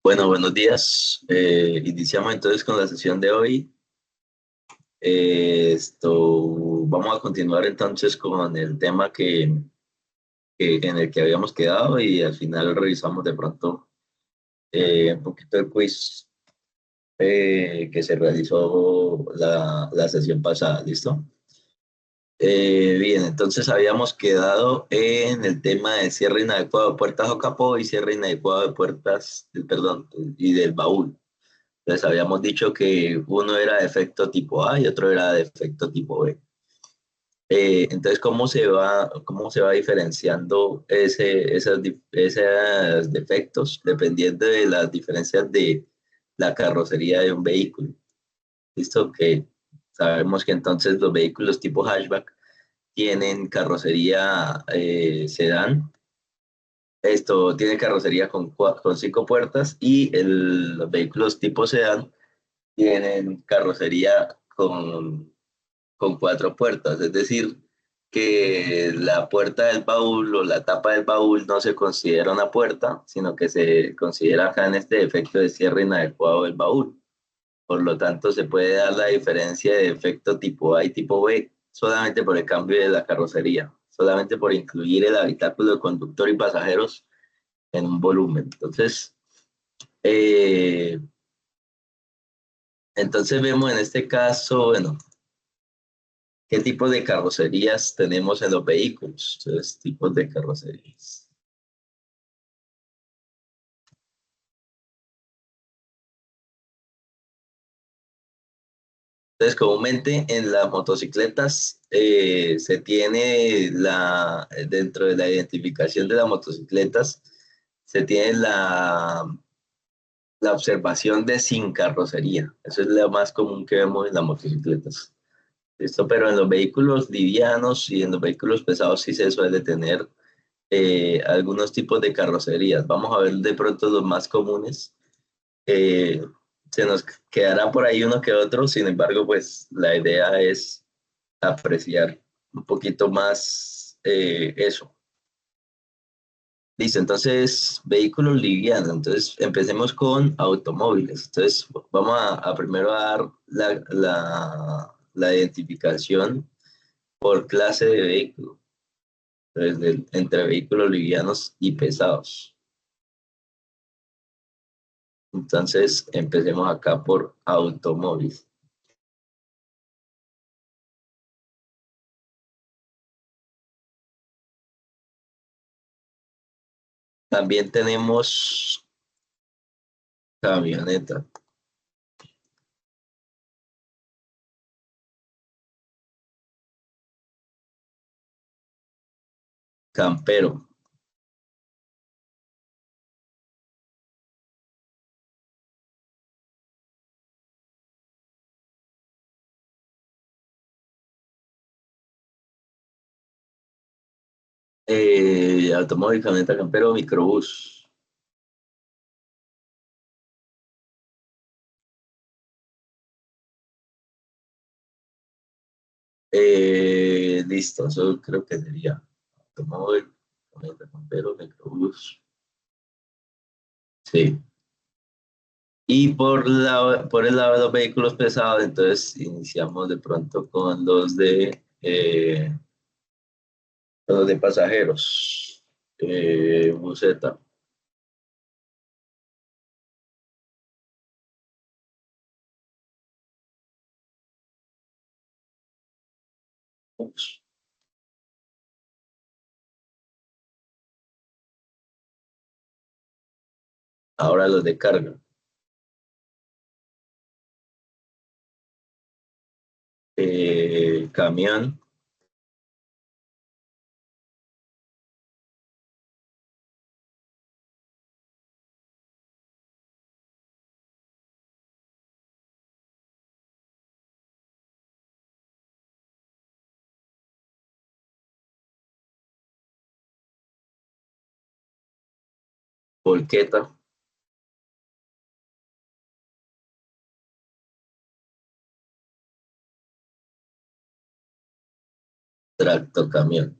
Bueno, buenos días. Iniciamos entonces con la sesión de hoy. Vamos a continuar entonces con el tema en el que habíamos quedado y al final revisamos de pronto un poquito el quiz que se realizó la sesión pasada. ¿Listo? Bien, entonces habíamos quedado en el tema de cierre inadecuado de puertas o capó y cierre inadecuado de puertas, perdón, y del baúl. Les habíamos dicho que uno era de efecto tipo A y otro era de efecto tipo B. Entonces, cómo se va diferenciando esos defectos dependiendo de las diferencias de la carrocería de un vehículo? Listo, que sabemos que entonces los vehículos tipo hatchback tienen carrocería sedán. Esto tiene carrocería con 5 puertas y los vehículos tipo sedán tienen carrocería con 4 puertas, es decir, que la puerta del baúl o la tapa del baúl no se considera una puerta, sino que se considera acá en este efecto de cierre inadecuado del baúl. Por lo tanto, se puede dar la diferencia de efecto tipo A y tipo B solamente por el cambio de la carrocería, solamente por incluir el habitáculo de conductor y pasajeros en un volumen. Eh, entonces vemos en este caso, bueno, ¿qué tipo de carrocerías tenemos en los vehículos? Entonces, tipos de carrocerías. Entonces, comúnmente en las motocicletas se tiene dentro de la identificación de las motocicletas, se tiene la observación de sin carrocería. Eso es lo más común que vemos en las motocicletas. ¿Listo? Pero en los vehículos livianos y en los vehículos pesados sí se suele tener algunos tipos de carrocerías. Vamos a ver de pronto los más comunes. Eh, Se nos quedará por ahí uno que otro, sin embargo, pues la idea es apreciar un poquito más eso. Listo, entonces vehículos livianos. Entonces empecemos con automóviles. Entonces vamos a primero a dar la identificación por clase de vehículo, entre vehículos livianos y pesados. Entonces empecemos acá por automóviles. También tenemos camioneta, campero, automóvil, camioneta, campero, microbús. Listo, eso creo que sería automóvil, camioneta, campero, microbús. Sí. Y por el lado de los vehículos pesados, entonces iniciamos de pronto con los de pasajeros. Buseta. Ups. Ahora los de carga. Camión, volqueta, tractocamión.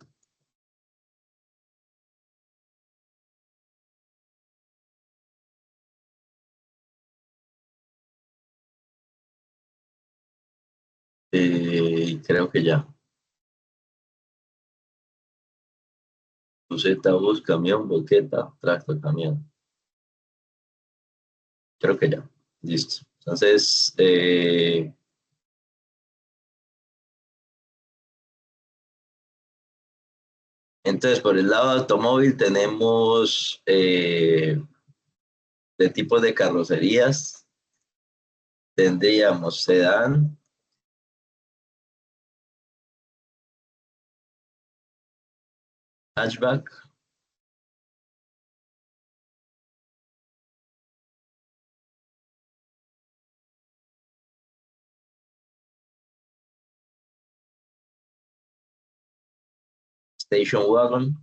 Creo que ya. Buseta, bus, camión, boqueta, tracto, camión. Creo que ya. Listo. Entonces, por el lado de automóvil tenemos de tipos de carrocerías. Tendríamos sedán, hatchback, station wagon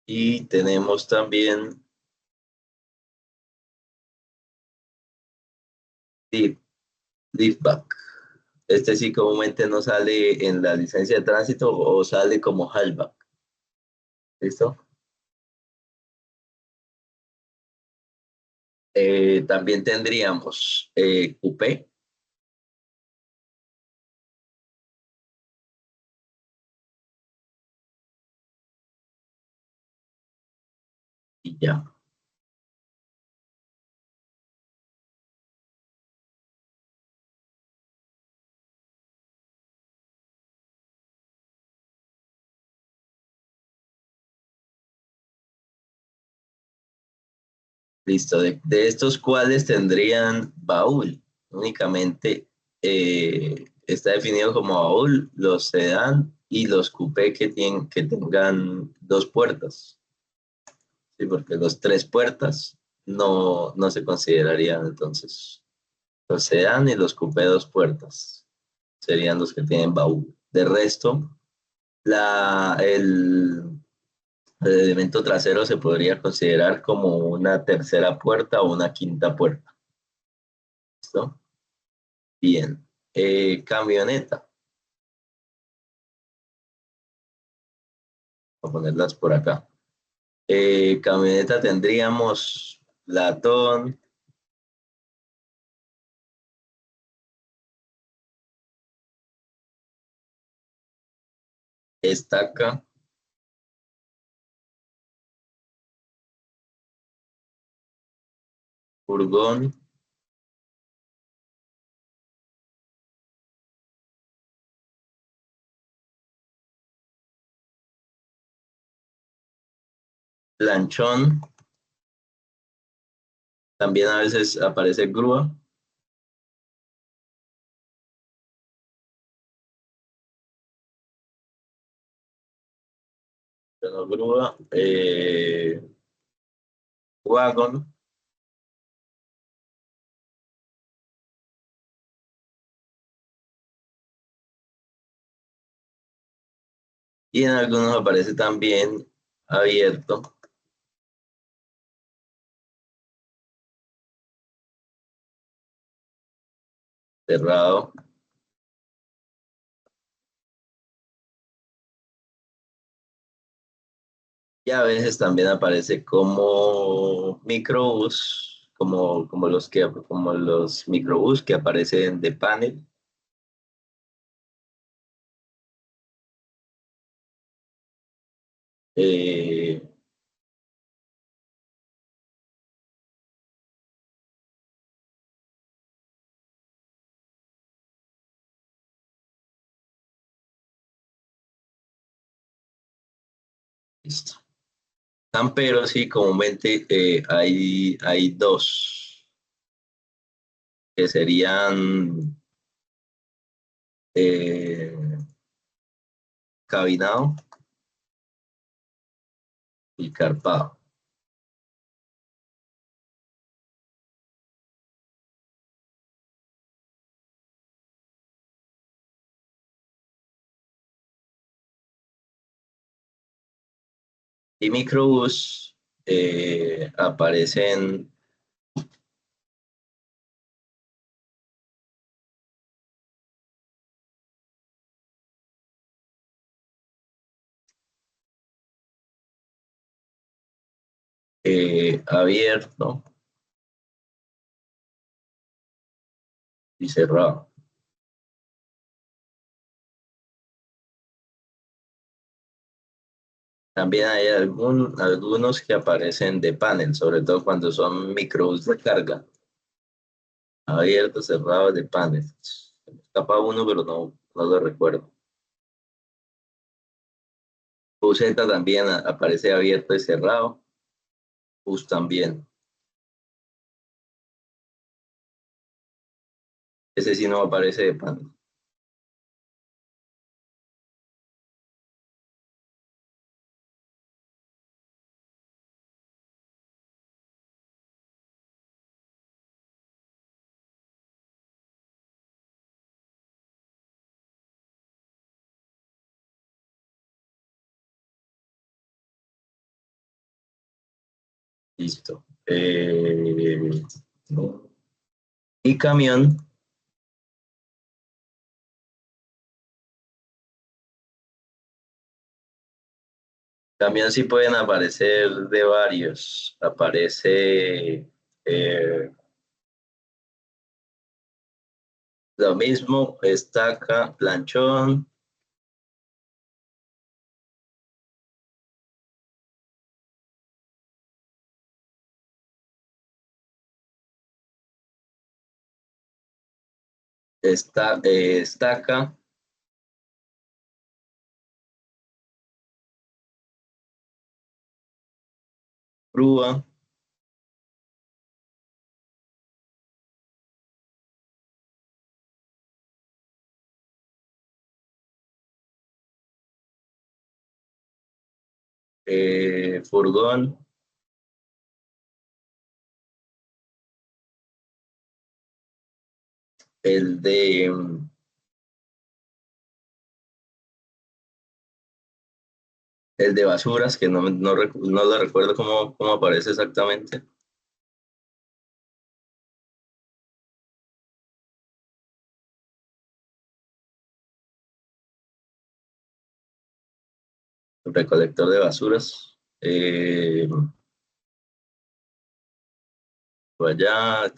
y tenemos también lift- liftback. Este sí comúnmente no sale en la licencia de tránsito o sale como hatchback. ¿Listo? También tendríamos coupé y ya. Listo. De estos, ¿cuáles tendrían baúl? Únicamente está definido como baúl los sedán y los coupé que tengan dos puertas. Sí, porque los tres puertas no se considerarían entonces. Los sedán y los coupé dos puertas serían los que tienen baúl. De resto, el elemento trasero se podría considerar como una tercera puerta o una quinta puerta. ¿Listo? Bien. Camioneta. Voy a ponerlas por acá. Camioneta tendríamos latón, estaca, furgón, planchón. También a veces aparece grúa. Bueno, grúa. Wagon. Y en algunos aparece también abierto, cerrado. Y a veces también aparece como microbús, como los microbús que aparecen de panel. Eh, Listo. Camperos, sí, comúnmente hay dos, que serían eh, cabinado y carpado. Y microbús aparecen abierto y cerrado. También hay algunos que aparecen de panel, sobre todo cuando son micros de carga. Abierto, cerrado de panel. Se me escapa uno, pero no lo recuerdo. Buseta también aparece abierto y cerrado. Bus también. Ese sí no aparece de panel. Listo. No. Y camión. Camión sí pueden aparecer de varios. Aparece lo mismo, estaca, planchón, estaca, grúa, furgón, el de, el de basuras, que no lo recuerdo cómo aparece exactamente. Recolector de basuras. Por allá,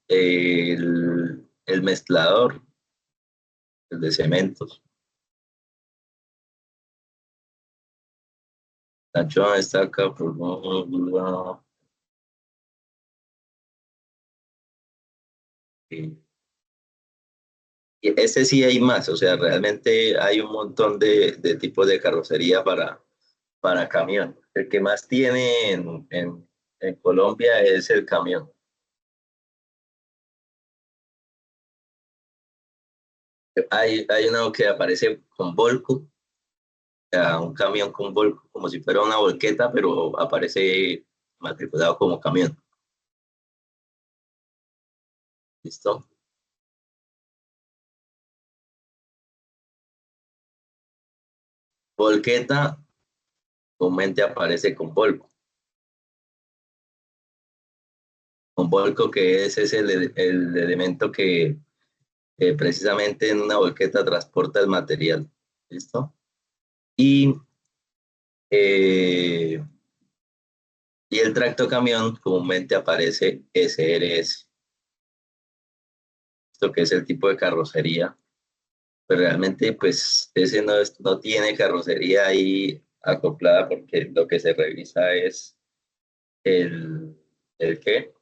el mezclador, el de cementos. Planchón, estaca, furgón, grúa, eh, y ese sí hay más, o sea, realmente hay un montón de tipos de carrocería para camión. El que más tiene en Colombia es el camión. Hay uno que aparece con Volco, o sea, un camión con Volco, como si fuera una volqueta, pero aparece matriculado como camión. ¿Listo? Volqueta comúnmente aparece con Volco. Con Volco, que es el elemento que precisamente en una volqueta transporta el material. ¿Listo? Y, eh, y el tractocamión comúnmente aparece SRS, esto que es el tipo de carrocería, pero realmente pues ese no tiene carrocería ahí acoplada porque lo que se revisa es el, el qué,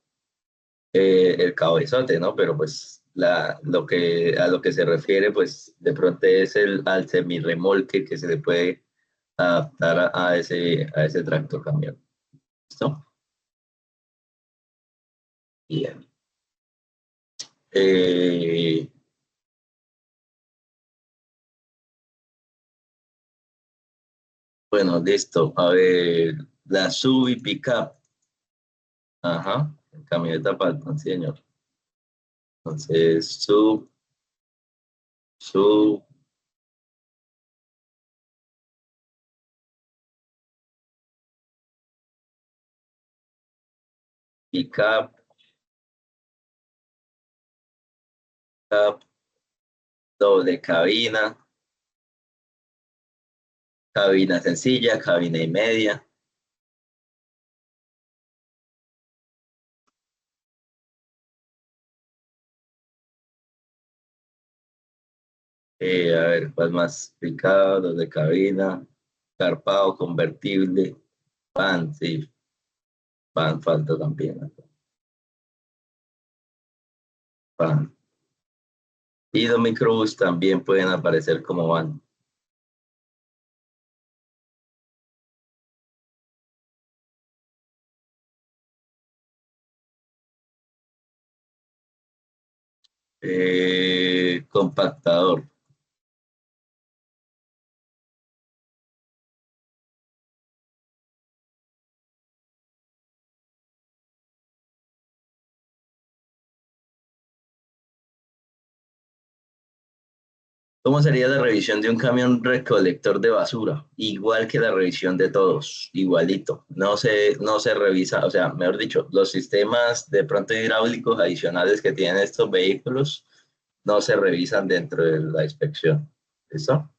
el cabezote, ¿no? Pero pues a lo que se refiere pues de pronto es al semirremolque que se le puede adaptar a ese tractocamión. ¿Listo? Bien. Eh, bueno, listo. A ver, la sub y pickup. Ajá, camioneta Palma, sí, señor. Entonces, sub, pickup, pickup, doble cabina, cabina sencilla, cabina y media, A ver, ¿cuál más? Picado, los de cabina, carpado, convertible, pan, sí, pan falta también, ¿no? Pan. Y los microbús también pueden aparecer como van. Compactador. ¿Cómo sería la revisión de un camión recolector de basura? Igual que la revisión de todos, igualito. No se revisa, o sea, mejor dicho, los sistemas de pronto hidráulicos adicionales que tienen estos vehículos no se revisan dentro de la inspección. ¿Listo?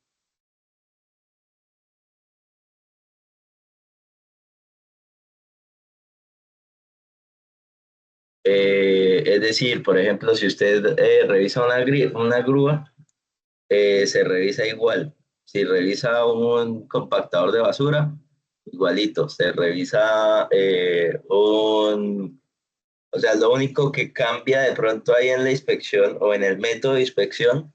Es decir, por ejemplo, si usted revisa una grúa, se revisa igual. Si revisa un compactador de basura, igualito. Se revisa o sea, lo único que cambia de pronto ahí en la inspección o en el método de inspección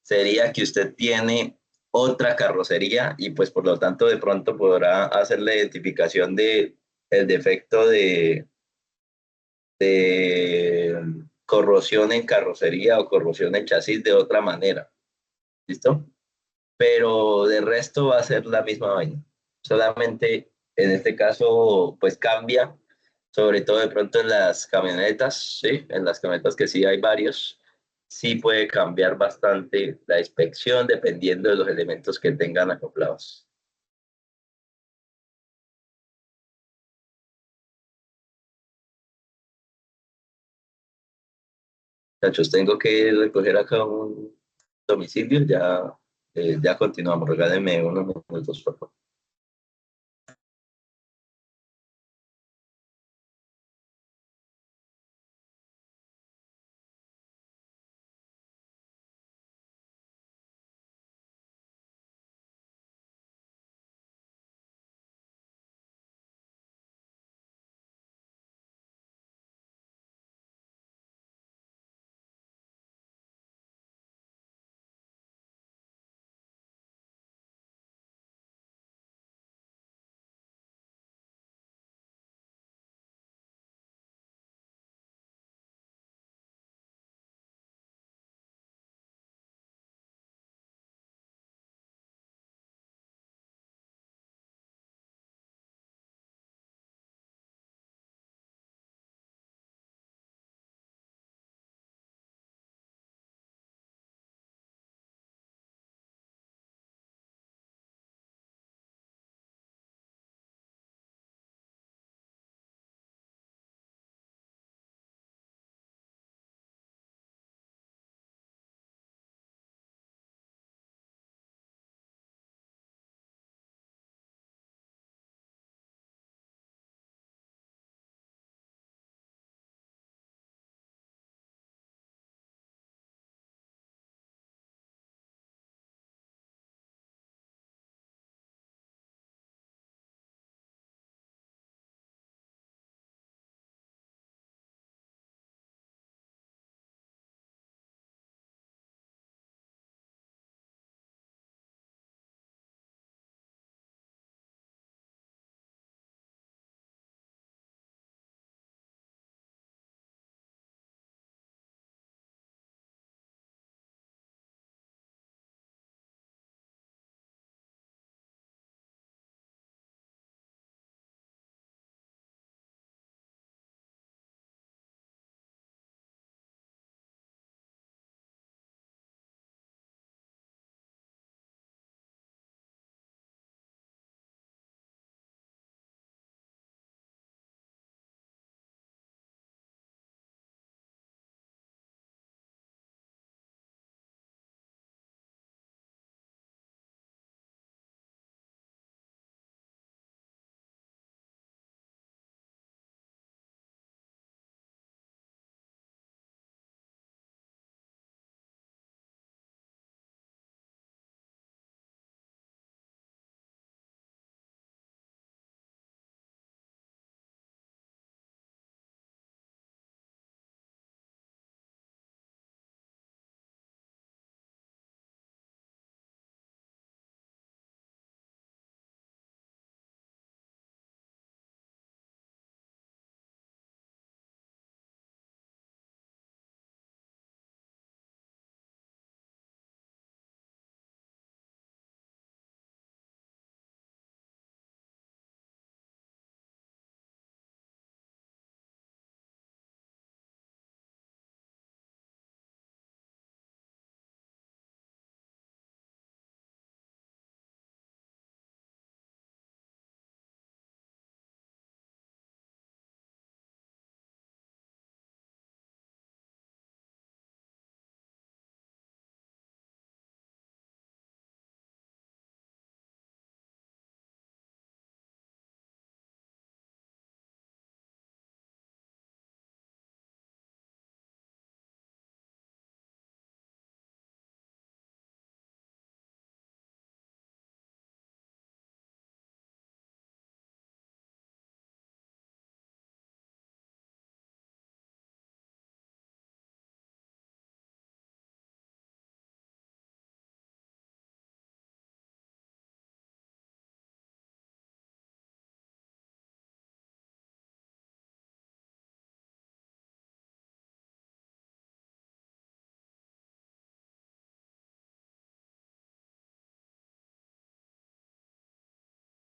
sería que usted tiene otra carrocería y pues por lo tanto de pronto podrá hacer la identificación de el defecto de corrosión en carrocería o corrosión en chasis de otra manera. ¿Listo? Pero de resto va a ser la misma vaina. Solamente en este caso, pues cambia, sobre todo de pronto en las camionetas, ¿sí? En las camionetas que sí hay varios, sí puede cambiar bastante la inspección dependiendo de los elementos que tengan acoplados. Muchachos, tengo que recoger acá un domicilio, ya continuamos, regálenme unos minutos, por favor.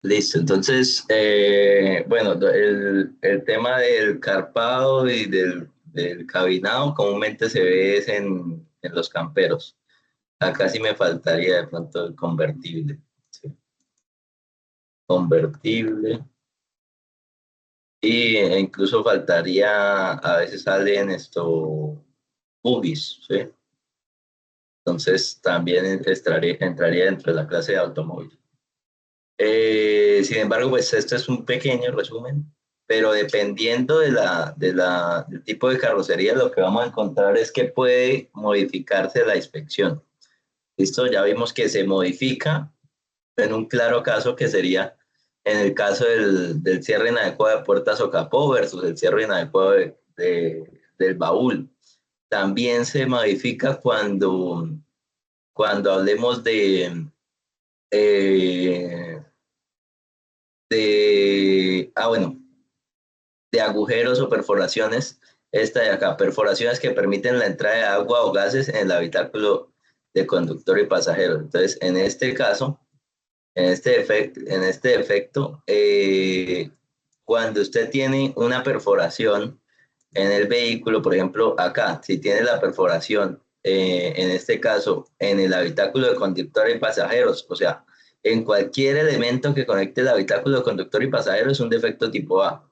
Listo, entonces, bueno, el tema del carpado y del cabinado comúnmente se ve es en los camperos. Acá sí me faltaría de pronto el convertible. Sí, convertible. Y incluso faltaría, a veces salen esto, buggies, ¿sí? Entonces también entraría dentro de la clase de automóvil. Sin embargo, pues esto es un pequeño resumen, pero dependiendo del tipo de carrocería, lo que vamos a encontrar es que puede modificarse la inspección. ¿Listo? Ya vimos que se modifica en un claro caso que sería en el caso del cierre inadecuado de puertas o capó versus el cierre inadecuado del baúl. También se modifica cuando hablemos eh, bueno, de agujeros o perforaciones. Esta de acá, perforaciones que permiten la entrada de agua o gases en el habitáculo de conductor y pasajero. Entonces, en este caso, en este efecto, cuando usted tiene una perforación en el vehículo, por ejemplo, acá, si tiene la perforación, en este caso, en el habitáculo de conductor y pasajeros, o sea, en cualquier elemento que conecte el habitáculo de conductor y pasajero es un defecto tipo A.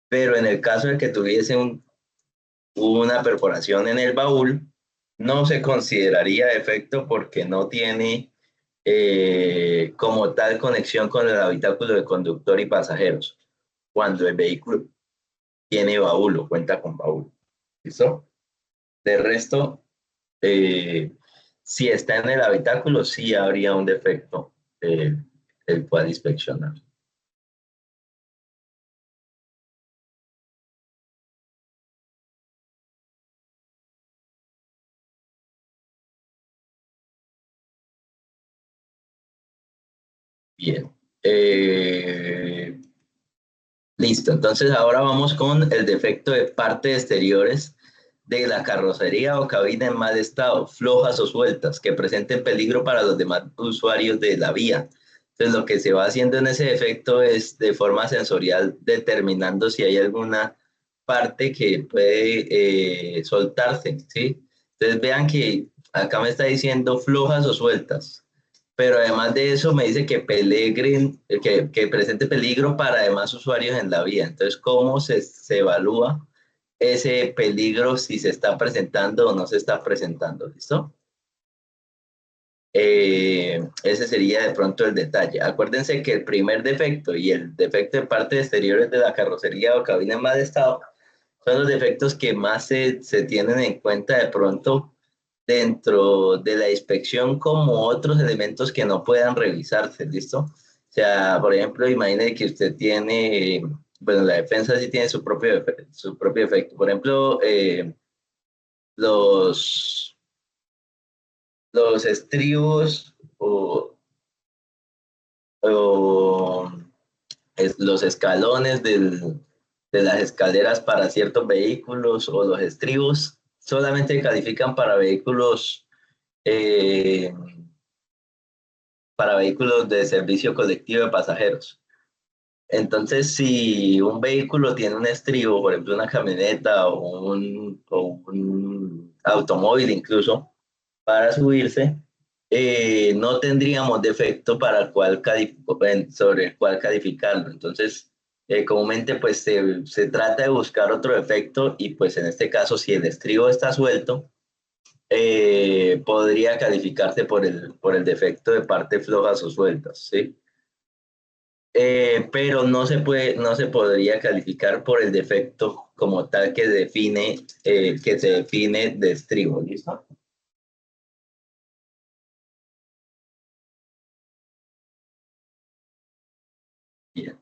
Pero en el caso de que tuviese una perforación en el baúl, no se consideraría defecto porque no tiene como tal conexión con el habitáculo de conductor y pasajeros, cuando el vehículo tiene baúl o cuenta con baúl. ¿Listo? De resto, eh, si está en el habitáculo, sí habría un defecto eh, el cual inspeccionar. Bien. Listo, entonces ahora vamos con el defecto de partes exteriores de la carrocería o cabina en mal estado, flojas o sueltas, que presenten peligro para los demás usuarios de la vía. Entonces lo que se va haciendo en ese defecto es de forma sensorial determinando si hay alguna parte que puede soltarse, ¿sí? Entonces vean que acá me está diciendo flojas o sueltas, pero además de eso me dice que presente peligro para demás usuarios en la vía. Entonces, ¿cómo se evalúa ese peligro si se está presentando o no se está presentando? ¿Listo? Ese sería de pronto el detalle. Acuérdense que el primer defecto y el defecto de partes exteriores de la carrocería o cabina en mal estado son los defectos que más se tienen en cuenta de pronto dentro de la inspección como otros elementos que no puedan revisarse, ¿listo? O sea, por ejemplo, imagine que usted tiene, bueno, la defensa sí tiene su propio efecto. Por ejemplo, los, los estribos o los escalones de las escaleras para ciertos vehículos o los estribos solamente califican eh, para vehículos de servicio colectivo de pasajeros. Entonces, si un vehículo tiene un estribo, por ejemplo, una camioneta o un automóvil incluso, para subirse, no tendríamos defecto sobre el cual calificarlo. Entonces, comúnmente pues se trata de buscar otro defecto y pues en este caso, si el estribo está suelto, podría calificarse por el defecto de partes flojas o sueltas, ¿sí? Pero no se podría calificar por el defecto como tal que se define de estribo, ¿listo? Bien.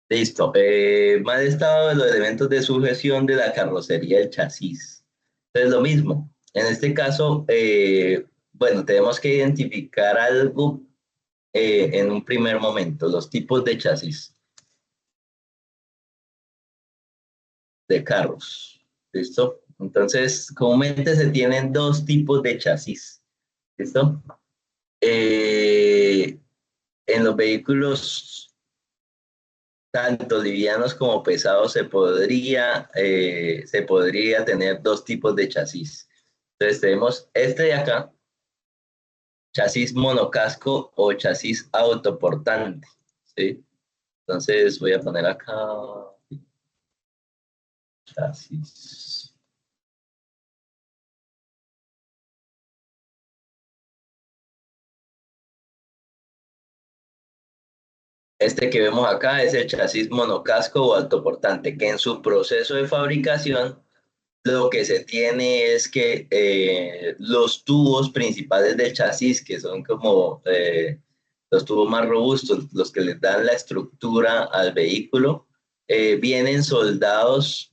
Listo. Mal estado de los elementos de sujeción de la carrocería del chasis. Entonces, lo mismo. En este caso, bueno, tenemos que identificar algo en un primer momento, los tipos de chasis. de carros. ¿Listo? Entonces, comúnmente se tienen dos tipos de chasis. ¿Listo? Eh, en los vehículos, tanto livianos como pesados, se podría tener dos tipos de chasis. Entonces, tenemos este de acá, chasis monocasco o chasis autoportante. ¿Sí? Entonces, voy a poner acá chasis. Este que vemos acá es el chasis monocasco o autoportante, que en su proceso de fabricación lo que se tiene es que los tubos principales del chasis, que son como los tubos más robustos, los que les dan la estructura al vehículo, vienen soldados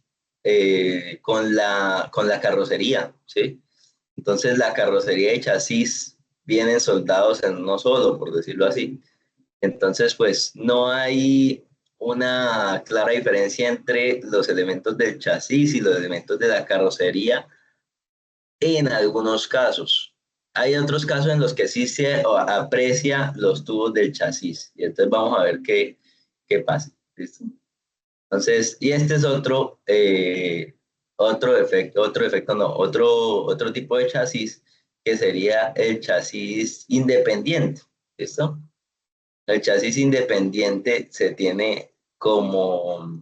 con la carrocería, ¿sí? Entonces la carrocería y chasis vienen soldados en uno solo, por decirlo así. Entonces, pues no hay una clara diferencia entre los elementos del chasis y los elementos de la carrocería en algunos casos. Hay otros casos en los que sí se aprecia los tubos del chasis. Y entonces vamos a ver qué pasa. ¿Listo? Entonces, y este es otro efecto, no, otro tipo de chasis que sería el chasis independiente. ¿Listo? El chasis independiente se tiene como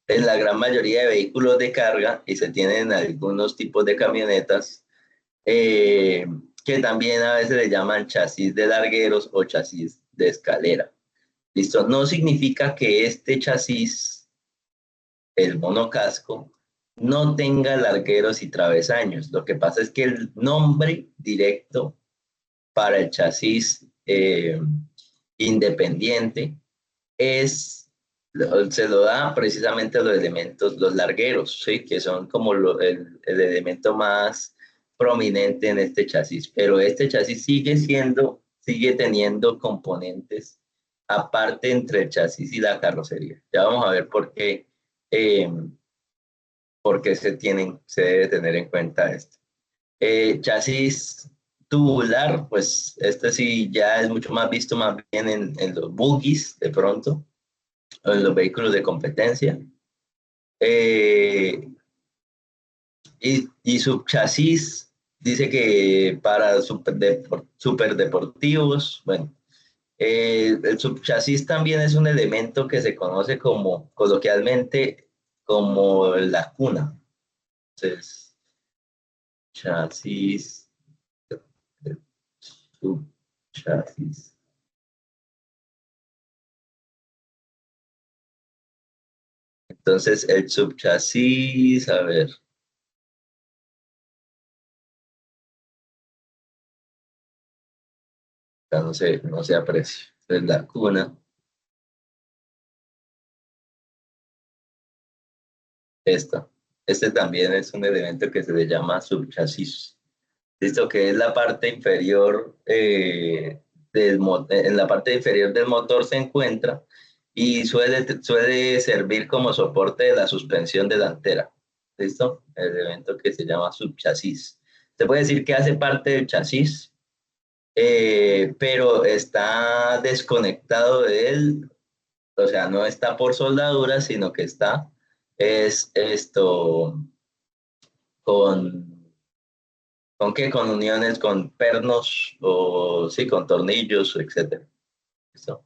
en la gran mayoría de vehículos de carga y se tiene en algunos tipos de camionetas eh, que también a veces le llaman chasis de largueros o chasis de escalera. ¿Listo? No significa que este chasis, el monocasco, no tenga largueros y travesaños. Lo que pasa es que el nombre directo para el chasis independiente se lo da precisamente a los elementos, los largueros, ¿sí? Que son como el elemento más prominente en este chasis. Pero este chasis sigue teniendo componentes aparte entre el chasis y la carrocería. Ya vamos a ver eh, por qué se debe tener en cuenta esto. Chasis tubular, pues este sí ya es mucho más visto más bien en los buggies de pronto, o en los vehículos de competencia. Eh, y subchasis dice que para super deportivos, bueno, el subchasis también es un elemento que se conoce como coloquialmente como la cuna. Entonces, chasis, subchasis. Entonces, el subchasis, a ver, ya no se aprecia. Entonces, la cuna, esta. Este también es un elemento que se le llama subchasis. Listo, que es la parte inferior en la parte inferior del motor se encuentra y suele servir como soporte de la suspensión delantera. ¿Listo? El elemento que se llama subchasis. Se puede decir que hace parte del chasis, pero está desconectado de él, o sea, no está por soldadura, sino que es esto, con, ¿con qué? Con uniones, con pernos, o sí, con tornillos, etcétera. ¿Listo?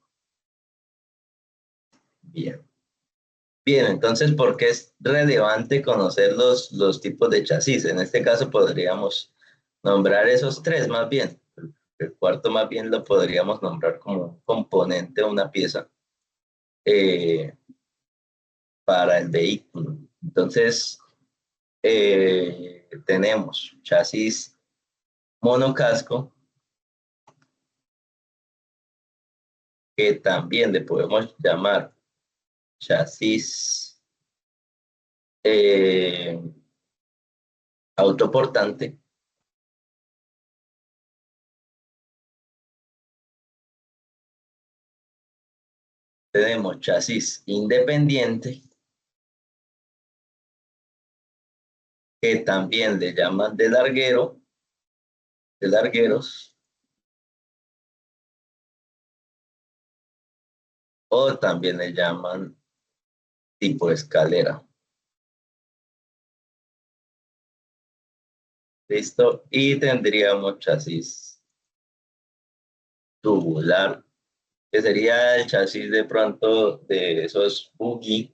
Bien. Bien, entonces, ¿por qué es relevante conocer los tipos de chasis? En este caso podríamos nombrar esos tres más bien. El cuarto más bien lo podríamos nombrar como un componente o una pieza eh, para el vehículo. Entonces, tenemos chasis monocasco, que también le podemos llamar chasis eh, autoportante. Tenemos chasis independiente que también le llaman de larguero, de largueros, o también le llaman tipo escalera. ¿Listo? Y tendríamos chasis tubular, que sería el chasis de pronto de esos buggy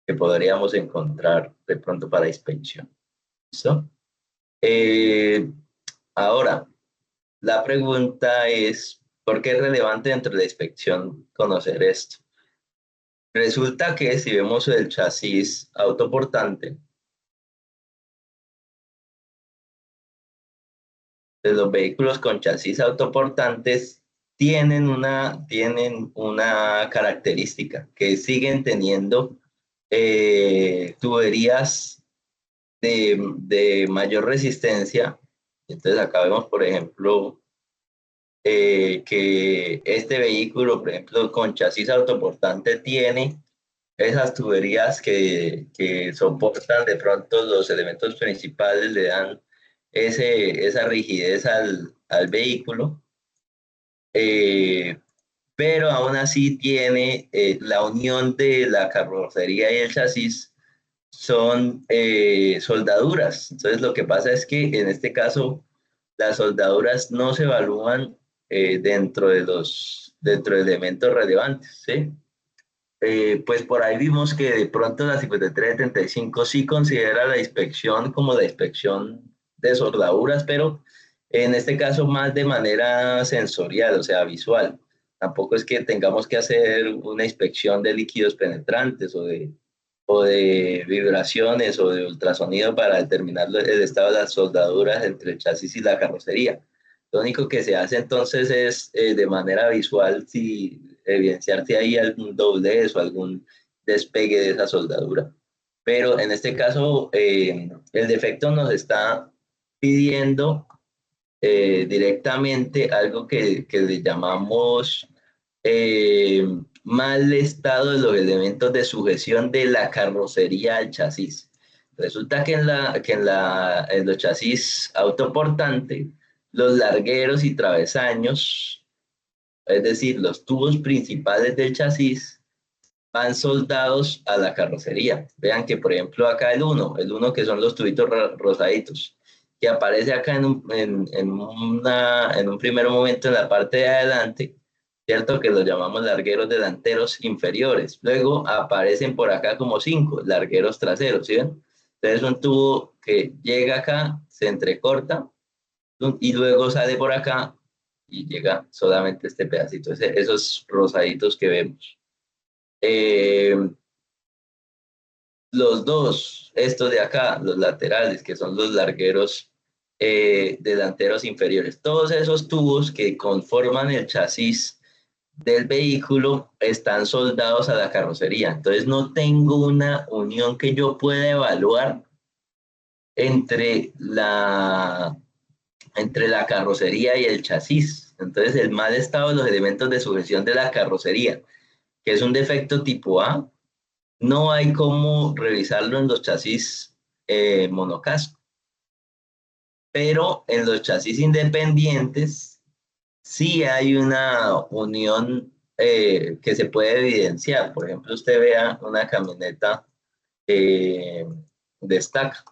que podríamos encontrar de pronto para inspección. ¿Listo? Eh, Ahora, la pregunta es, ¿por qué es relevante dentro de la inspección conocer esto? Resulta que si vemos el chasis autoportante, de los vehículos con chasis autoportantes tienen una característica, que siguen teniendo tuberías de mayor resistencia. Entonces acá vemos, por ejemplo, que este vehículo, por ejemplo, con chasis autoportante tiene esas tuberías que soportan de pronto los elementos principales, le dan esa rigidez al vehículo, eh, pero aún así tiene la unión de la carrocería y el chasis son soldaduras. Entonces lo que pasa es que en este caso las soldaduras no se evalúan dentro de elementos relevantes, ¿sí? Pues por ahí vimos que de pronto la 5375 sí considera la inspección como la inspección de soldaduras, pero en este caso más de manera sensorial, o sea, visual. Tampoco es que tengamos que hacer una inspección de líquidos penetrantes o de vibraciones o de ultrasonido para determinar el estado de las soldaduras entre el chasis y la carrocería. Lo único que se hace entonces es de manera visual si evidenciar si hay algún doblez o algún despegue de esa soldadura. Pero en este caso, el defecto nos está pidiendo directamente algo que le llamamos eh, mal estado de los elementos de sujeción de la carrocería al chasis. Resulta que en los chasis autoportantes, los largueros y travesaños, es decir, los tubos principales del chasis, van soldados a la carrocería. Vean que, por ejemplo, acá el uno que son los tubitos rosaditos, que aparece acá en un primer momento en la parte de adelante, ¿cierto? Que los llamamos largueros delanteros inferiores. Luego aparecen por acá como 5 largueros traseros, ¿sí ven? Entonces un tubo que llega acá, se entrecorta y luego sale por acá y llega solamente este pedacito, esos rosaditos que vemos. Eh, los dos, estos de acá, los laterales, que son los largueros delanteros inferiores, todos esos tubos que conforman el chasis del vehículo están soldados a la carrocería. Entonces no tengo una unión que yo pueda evaluar entre la carrocería y el chasis. Entonces el mal estado de los elementos de sujeción de la carrocería, que es un defecto tipo A, no hay cómo revisarlo en los chasis monocasco, pero en los chasis independientes sí hay una unión que se puede evidenciar. Por ejemplo, usted vea una camioneta eh, de estaca.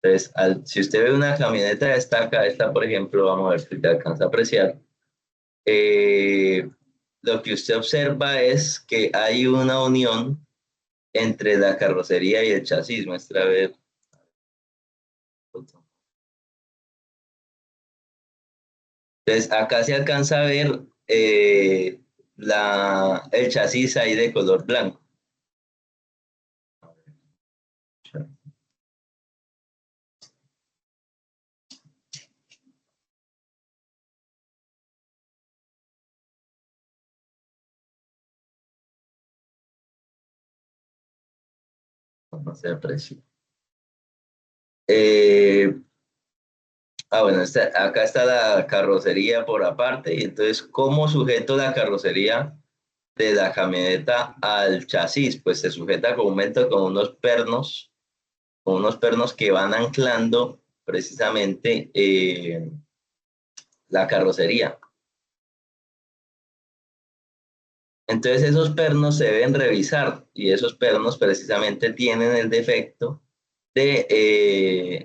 Entonces, si usted ve una camioneta de estaca, esta, por ejemplo, vamos a ver si te alcanza a apreciar, eh, lo que usted observa es que hay una unión entre la carrocería y el chasis. Muestra a ver. Entonces, acá se alcanza a ver el chasis ahí de color blanco. No se aprecia. Eh, bueno, acá está la carrocería por aparte, y entonces, ¿cómo sujeto la carrocería de la camioneta al chasis, pues se sujeta comúnmente con unos pernos que van anclando precisamente la carrocería. Entonces esos pernos se deben revisar y esos pernos precisamente tienen el defecto de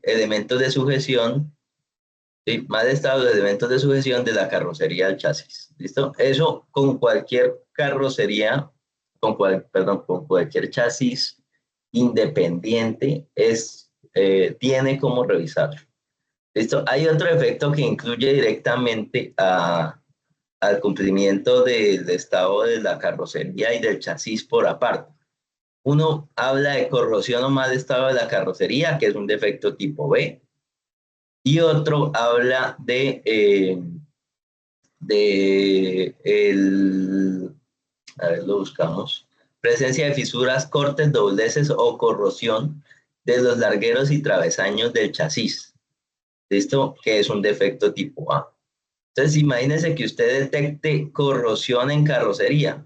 elementos de sujeción, ¿sí? Mal estado de elementos de sujeción de la carrocería del chasis. ¿Listo? Eso con cualquier carrocería, perdón, con cualquier chasis independiente tiene como revisarlo. ¿Listo? Hay otro efecto que incluye directamente al cumplimiento del estado de la carrocería y del chasis por aparte. Uno habla de corrosión o mal estado de la carrocería, que es un defecto tipo B, y otro habla a ver, lo buscamos, presencia de fisuras, cortes, dobleces o corrosión de los largueros y travesaños del chasis. ¿Listo? Que es un defecto tipo A. Entonces, imagínese que usted detecte corrosión en carrocería.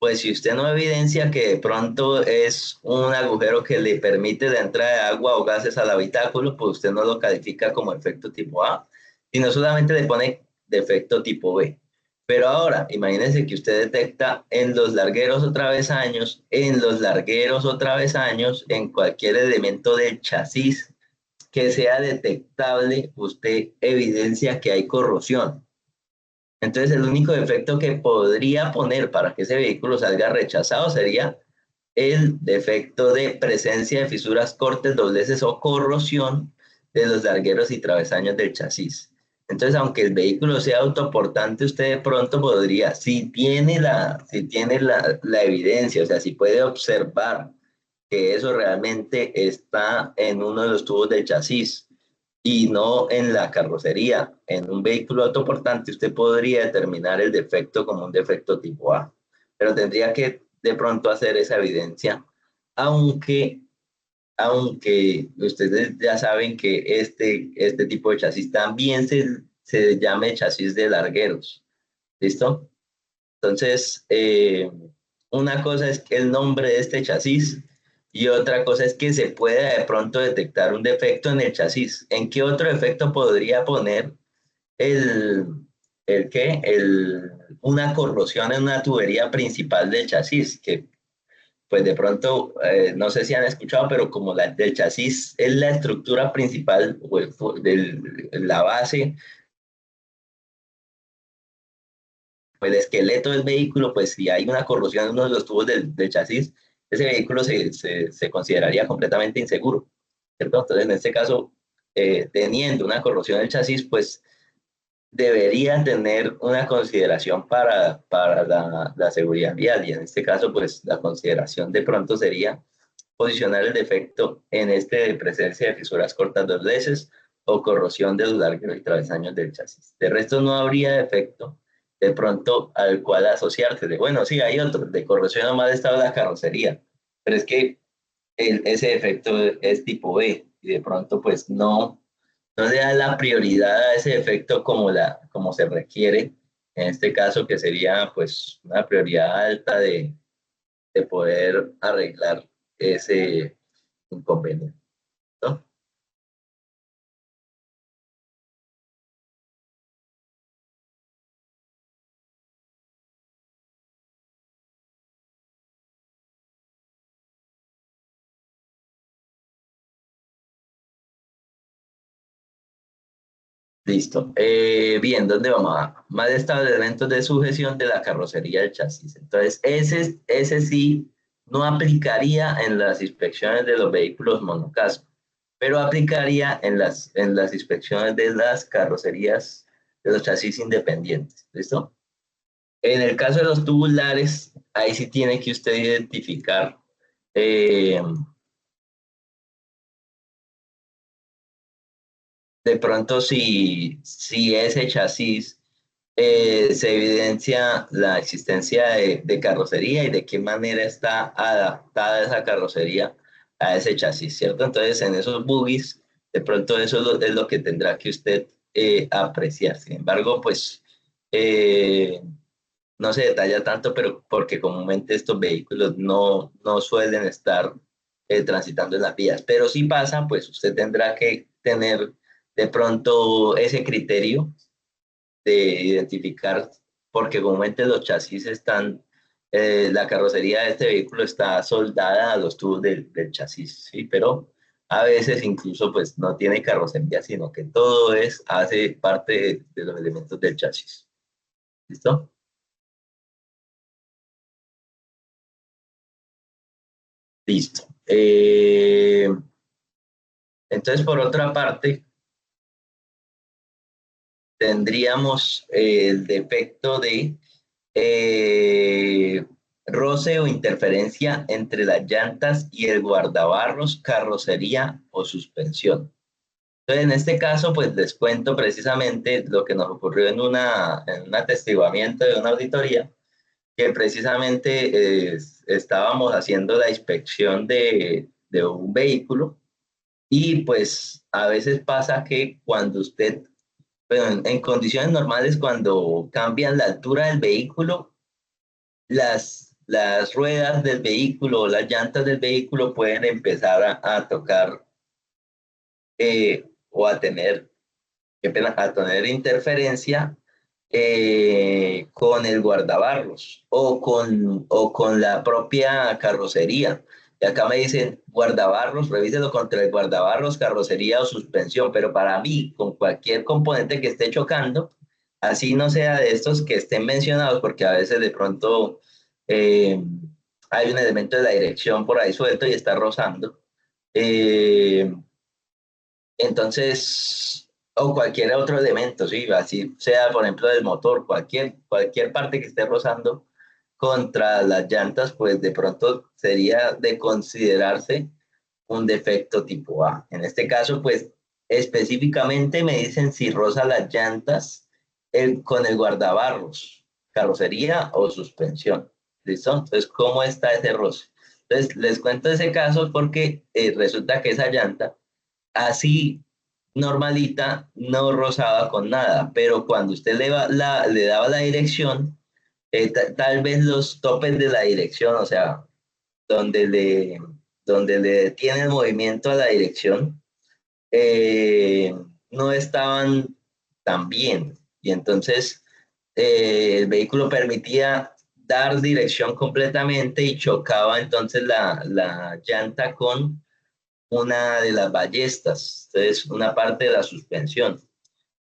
Pues si usted no evidencia que de pronto es un agujero que le permite la entrada de agua o gases al habitáculo, pues usted no lo califica como efecto tipo A, sino solamente le pone defecto tipo B. Pero ahora, imagínese que usted detecta en los largueros o travesaños, en cualquier elemento del chasis que sea detectable, usted evidencia que hay corrosión. Entonces, el único defecto que podría poner para que ese vehículo salga rechazado sería el defecto de presencia de fisuras, cortes, dobleces o corrosión de los largueros y travesaños del chasis. Entonces, aunque el vehículo sea autoportante, usted de pronto podría, si tiene la evidencia, o sea, si puede observar que eso realmente está en uno de los tubos del chasis y no en la carrocería. En un vehículo autoportante usted podría determinar el defecto como un defecto tipo A, pero tendría que de pronto hacer esa evidencia, aunque, aunque ustedes ya saben que este tipo de chasis también se llame chasis de largueros. ¿Listo? Entonces, una cosa es que el nombre de este chasis y otra cosa es que se pueda de pronto detectar un defecto en el chasis. ¿En qué otro defecto podría poner el, el qué? Una corrosión en una tubería principal del chasis? Que pues de pronto, no sé si han escuchado, pero como la del chasis es la estructura principal o la base, pues el esqueleto del vehículo, pues si hay una corrosión en uno de los tubos del chasis, ese vehículo se consideraría completamente inseguro, ¿cierto? Entonces, en este caso, teniendo una corrosión del chasis, pues debería tener una consideración para la seguridad vial, y en este caso, pues la consideración de pronto sería posicionar el defecto en este de presencia de fisuras cortas dobleces o corrosión de los largueros y travesaños del chasis. De resto no habría defecto de pronto al cual asociarse. Bueno, sí, hay otro, de corrosión o mal estado de la carrocería, pero es que ese defecto es tipo B y de pronto pues no le da la prioridad a ese defecto como se requiere, en este caso que sería pues una prioridad alta de poder arreglar ese inconveniente, ¿no? Listo. Bien, ¿dónde vamos? Más estado de elementos de sujeción de la carrocería del chasis. Entonces, ese sí no aplicaría en las inspecciones de los vehículos monocasco, pero aplicaría en las inspecciones de las carrocerías de los chasis independientes. ¿Listo? En el caso de los tubulares, ahí sí tiene que usted identificar eh, de pronto si ese chasis se evidencia la existencia de carrocería y de qué manera está adaptada esa carrocería a ese chasis, ¿cierto? Entonces, en esos buggies, de pronto eso es lo que tendrá que usted apreciar. Sin embargo, pues no se detalla tanto, pero porque comúnmente estos vehículos no suelen estar transitando en las vías. Pero si pasa, pues usted tendrá que tener de pronto ese criterio de identificar, porque comúnmente los chasis están, la carrocería de este vehículo está soldada a los tubos del chasis, ¿sí? Pero a veces incluso pues no tiene carrocería, sino que todo hace parte de los elementos del chasis. ¿Listo? Listo. Entonces, por otra parte, tendríamos el defecto de eh, roce o interferencia entre las llantas y el guardabarros, carrocería o suspensión. Entonces, en este caso, pues les cuento precisamente lo que nos ocurrió en un atestiguamiento de una auditoría, que precisamente estábamos haciendo la inspección de un vehículo y pues a veces pasa que cuando usted, bueno, en condiciones normales, cuando cambian la altura del vehículo, las ruedas del vehículo o las llantas del vehículo pueden empezar a tocar o a tener, qué pena, a tener interferencia con el guardabarros o con la propia carrocería. Y acá me dicen guardabarros, revíselo contra el guardabarros, carrocería o suspensión, pero para mí, con cualquier componente que esté chocando, así no sea de estos que estén mencionados, porque a veces de pronto eh, hay un elemento de la dirección por ahí suelto y está rozando. Eh, entonces, o cualquier otro elemento, sí, así sea, por ejemplo, del motor, cualquier parte que esté rozando contra las llantas, pues de pronto sería de considerarse un defecto tipo A. En este caso, pues específicamente me dicen si roza las llantas con el guardabarros, carrocería o suspensión. ¿Listo? Entonces, ¿cómo está ese roce? Entonces, les cuento ese caso porque resulta que esa llanta así normalita, no rozaba con nada, pero cuando usted le daba la dirección, tal vez los topes de la dirección, o sea, donde le, donde le detiene el movimiento a la dirección, eh, no estaban tan bien. Y entonces el vehículo permitía dar dirección completamente y chocaba entonces la llanta con una de las ballestas, entonces una parte de la suspensión.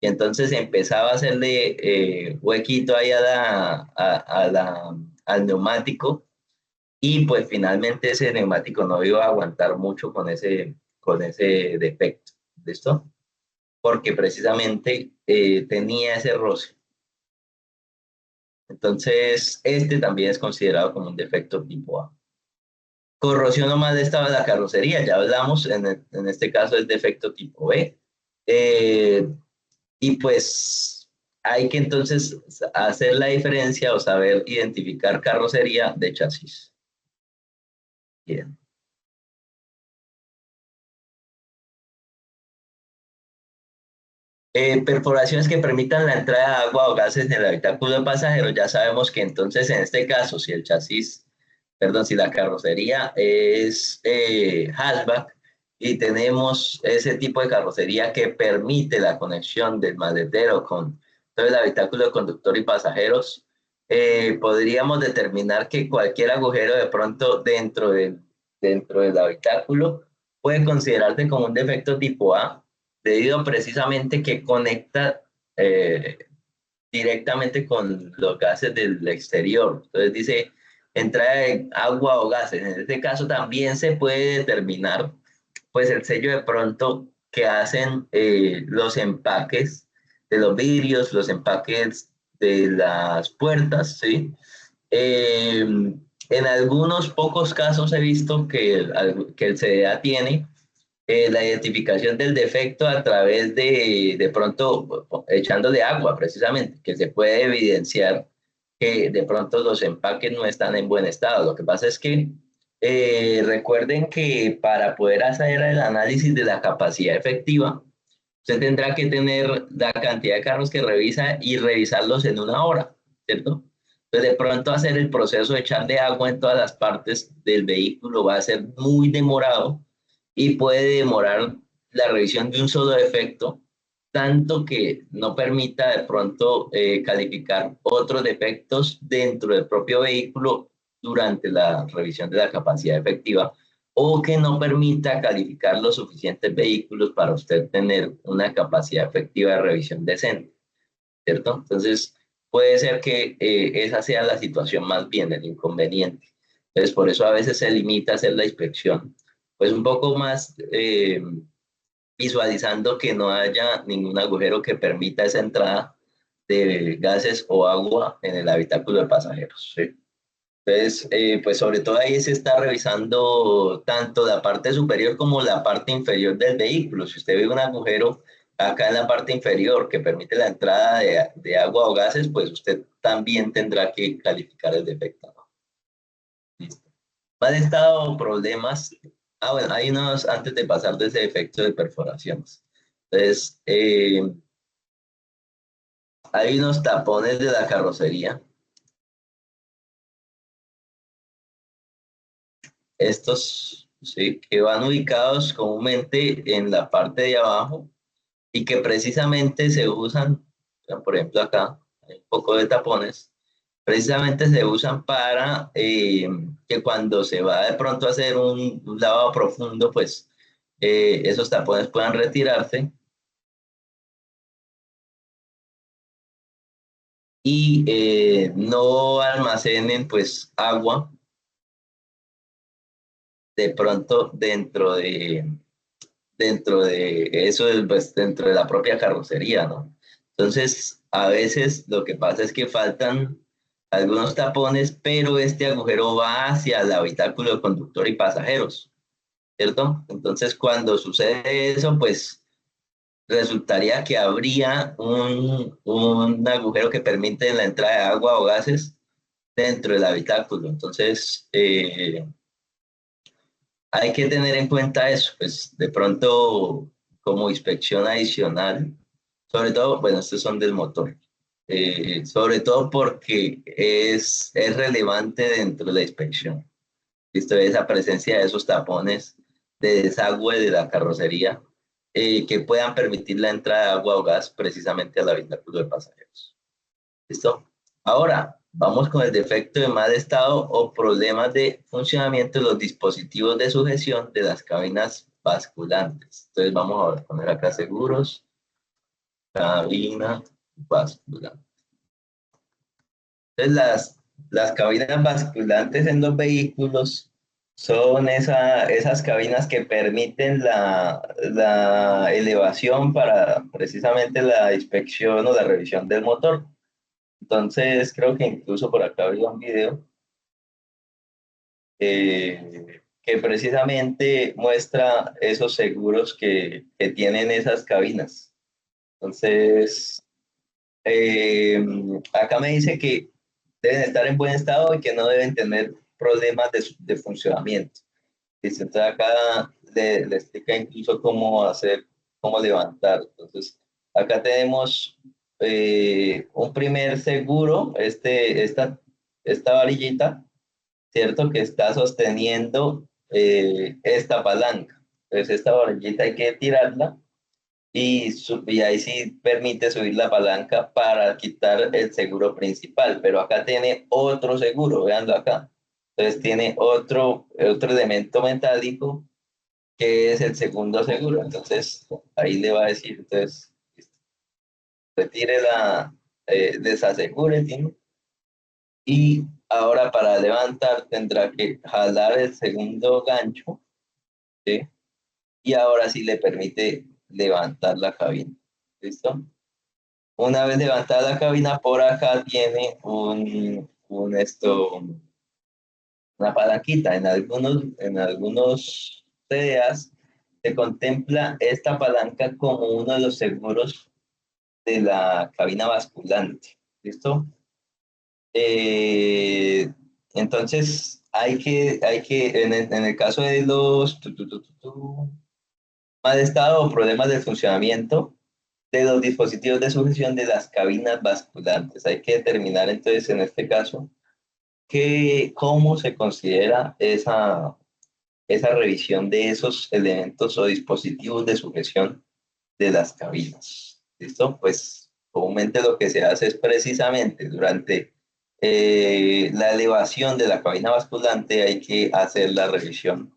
Y entonces empezaba a hacerle huequito ahí al neumático y pues finalmente ese neumático no iba a aguantar mucho con ese defecto. ¿Listo? Porque precisamente tenía ese roce. Entonces, este también es considerado como un defecto tipo A. Corrosión nomás estaba la carrocería, ya hablamos, en este caso es defecto tipo B. Eh, y pues hay que entonces hacer la diferencia o saber identificar carrocería de chasis. Bien. Perforaciones que permitan la entrada de agua o gases en el habitáculo de pasajeros. Ya sabemos que entonces en este caso, si el chasis, perdón, si la carrocería es hatchback y tenemos ese tipo de carrocería que permite la conexión del maletero con todo el habitáculo de conductor y pasajeros, podríamos determinar que cualquier agujero de pronto dentro del habitáculo puede considerarse como un defecto tipo A debido precisamente que conecta eh, directamente con los gases del exterior. Entonces dice entrada de agua o gases. En este caso también se puede determinar pues el sello de pronto que hacen los empaques de los vidrios, los empaques de las puertas, ¿sí? En algunos pocos casos he visto que el CDA tiene la identificación del defecto a través de pronto echándole agua precisamente, que se puede evidenciar que de pronto los empaques no están en buen estado. Lo que pasa es que recuerden que para poder hacer el análisis de la capacidad efectiva, usted tendrá que tener la cantidad de carros que revisa y revisarlos en una hora, ¿cierto? Entonces, de pronto hacer el proceso de echarle agua en todas las partes del vehículo va a ser muy demorado y puede demorar la revisión de un solo defecto, tanto que no permita de pronto calificar otros defectos dentro del propio vehículo durante la revisión de la capacidad efectiva, o que no permita calificar los suficientes vehículos para usted tener una capacidad efectiva de revisión decente, ¿cierto? Entonces, puede ser que esa sea la situación más bien, el inconveniente. Entonces, por eso a veces se limita a hacer la inspección, pues un poco más visualizando que no haya ningún agujero que permita esa entrada de gases o agua en el habitáculo de pasajeros, ¿sí? Entonces, pues sobre todo ahí se está revisando tanto la parte superior como la parte inferior del vehículo. Si usted ve un agujero acá en la parte inferior que permite la entrada de agua o gases, pues usted también tendrá que calificar el defecto, ¿no? Listo. ¿Han estado problemas? Ah, bueno, hay unos antes de pasar de ese efecto de perforaciones. Entonces, hay unos tapones de la carrocería. Estos, sí, que van ubicados comúnmente en la parte de abajo y que precisamente se usan, por ejemplo acá, hay un poco de tapones, precisamente se usan para que cuando se va de pronto a hacer un lavado profundo, pues esos tapones puedan retirarse y no almacenen pues agua de pronto dentro de eso, pues, dentro de la propia carrocería, ¿no? Entonces, a veces lo que pasa es que faltan algunos tapones, pero este agujero va hacia el habitáculo de conductor y pasajeros, ¿cierto? Entonces, cuando sucede eso, pues resultaría que habría un agujero que permite la entrada de agua o gases dentro del habitáculo. Entonces, hay que tener en cuenta eso, pues de pronto como inspección adicional, sobre todo, bueno, estos son del motor, sobre todo porque es relevante dentro de la inspección. Visto esa presencia de esos tapones de desagüe de la carrocería que puedan permitir la entrada de agua o gas precisamente al habitáculo de pasajeros. ¿Listo? Ahora, vamos con el defecto de mal estado o problemas de funcionamiento de los dispositivos de sujeción de las cabinas basculantes. Entonces, vamos a poner acá seguros, cabina basculante. Entonces, las cabinas basculantes en los vehículos son esas cabinas que permiten la elevación para precisamente la inspección o la revisión del motor. Entonces, creo que incluso por acá había un video que precisamente muestra esos seguros que tienen esas cabinas. Entonces, eh, acá me dice que deben estar en buen estado y que no deben tener problemas de funcionamiento. Dice, entonces acá le explica incluso cómo hacer, cómo levantar. Entonces, acá tenemos un primer seguro, esta varillita, ¿cierto? Que está sosteniendo esta palanca. Entonces, esta varillita hay que tirarla y ahí sí permite subir la palanca para quitar el seguro principal, pero acá tiene otro seguro, veanlo acá. Entonces tiene otro elemento metálico que es el segundo seguro. Entonces ahí le va a decir, entonces, retire desasegure, ¿sí? Y ahora para levantar tendrá que jalar el segundo gancho, ¿sí? Y ahora sí le permite levantar la cabina. ¿Listo? Una vez levantada la cabina, por acá tiene una palanquita. En algunos CDAs se contempla esta palanca como uno de los seguros de la cabina basculante. ¿Listo? Eh, entonces, en el caso de los mal estado o problemas de funcionamiento, de los dispositivos de sujeción de las cabinas basculantes. Hay que determinar entonces en este caso cómo se considera esa revisión de esos elementos o dispositivos de sujeción de las cabinas. ¿Listo? Pues comúnmente lo que se hace es precisamente durante la elevación de la cabina basculante hay que hacer la revisión